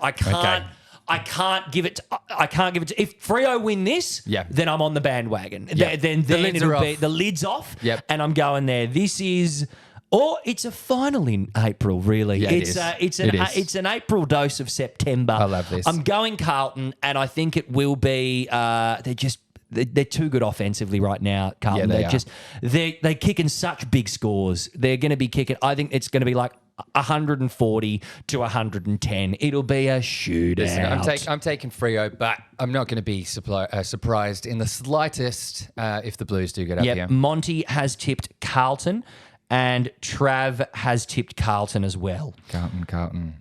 I can't give it. I can't give it. If Freo win this, Yeah. then I'm on the bandwagon. Yeah. Then The lids it'll are be off. the lids off. Yep. And I'm going there. This is. Or it's a final in April, really. Yeah, it's it is. it's an April dose of September. I love this. I'm going Carlton, and I think it will be. They're too good offensively right now, Carlton. Yeah, They're kicking such big scores. They're going to be kicking. I think it's going to be like 140 to 110. It'll be a shootout. Listen, I'm taking Freo, but I'm not going to be surprised in the slightest if the Blues do get up Yep, here. Monty has tipped Carlton, and Trav has tipped Carlton as well. Carlton.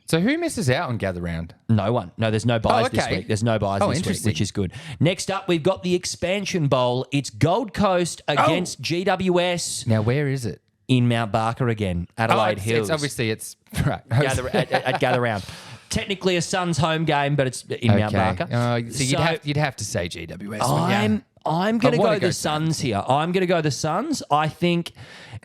So who misses out on Gather Round? No one. No, there's no buys this okay. week. There's no buys Oh, this week, interesting. which is good. Next up, we've got the Expansion Bowl. It's Gold Coast against GWS Now, where is it? in Mount Barker again, Adelaide it's Hills. obviously it's right. at Gather Round. Technically a Suns home game, but it's in Mount Barker. So you'd have to say GWS. wouldn't ya? I'm going to wanna go go the Suns here. I'm going to go the Suns. I think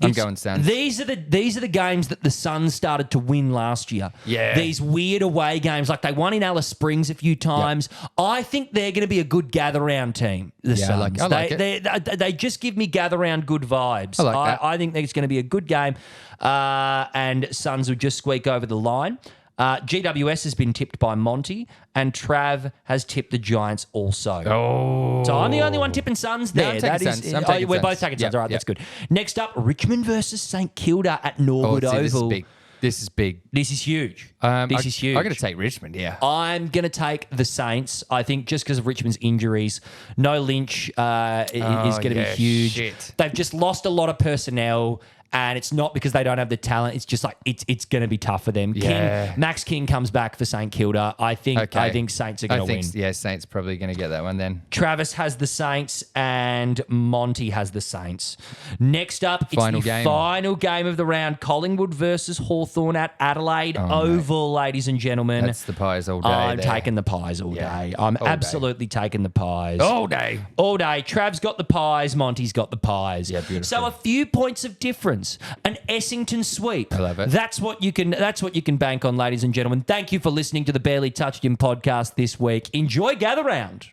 I'm going Suns. These are the games that the Suns started to win last year. Yeah. These weird away games, like they won in Alice Springs a few times. I think they're going to be a good gather round team. The Yeah, I Suns. like it. They just give me gather round good vibes. I like that. I think it's going to be a good game, and Suns will just squeak over the line. GWS has been tipped by Monty, and Trav has tipped the Giants also. Oh. So I'm the only one tipping Suns there. I'm taking Suns. I'm taking we're Suns. both taking Suns. Yep, All right, yep. that's good. Next up, Richmond versus St Kilda at Norwood Oval. This is big. This is big. This is huge. This is huge. I'm going to take Richmond, yeah. I'm going to take the Saints. I think just because of Richmond's injuries, no Lynch is going to be huge. Shit. They've just lost a lot of personnel, and it's not because they don't have the talent. It's just like it's going to be tough for them. Yeah. Max King comes back for St Kilda. I think Saints are going to win. Yeah, Saints probably going to get that one then. Travis has the Saints and Monty has the Saints. Next up, it's Final the game. final game of the round. Collingwood versus Hawthorn at Adelaide Oval, ladies and gentlemen. That's the Pies all day. I'm there. taking the Pies all Yeah, day. I'm all day. absolutely taking the Pies. All day. All day. Trav's got the Pies. Monty's got the Pies. Yeah, beautiful. So a few points of difference. An Essington sweep. I love it. That's what you can bank on, ladies and gentlemen. Thank you for listening to the Barely Touched Him podcast this week. Enjoy Gather Round.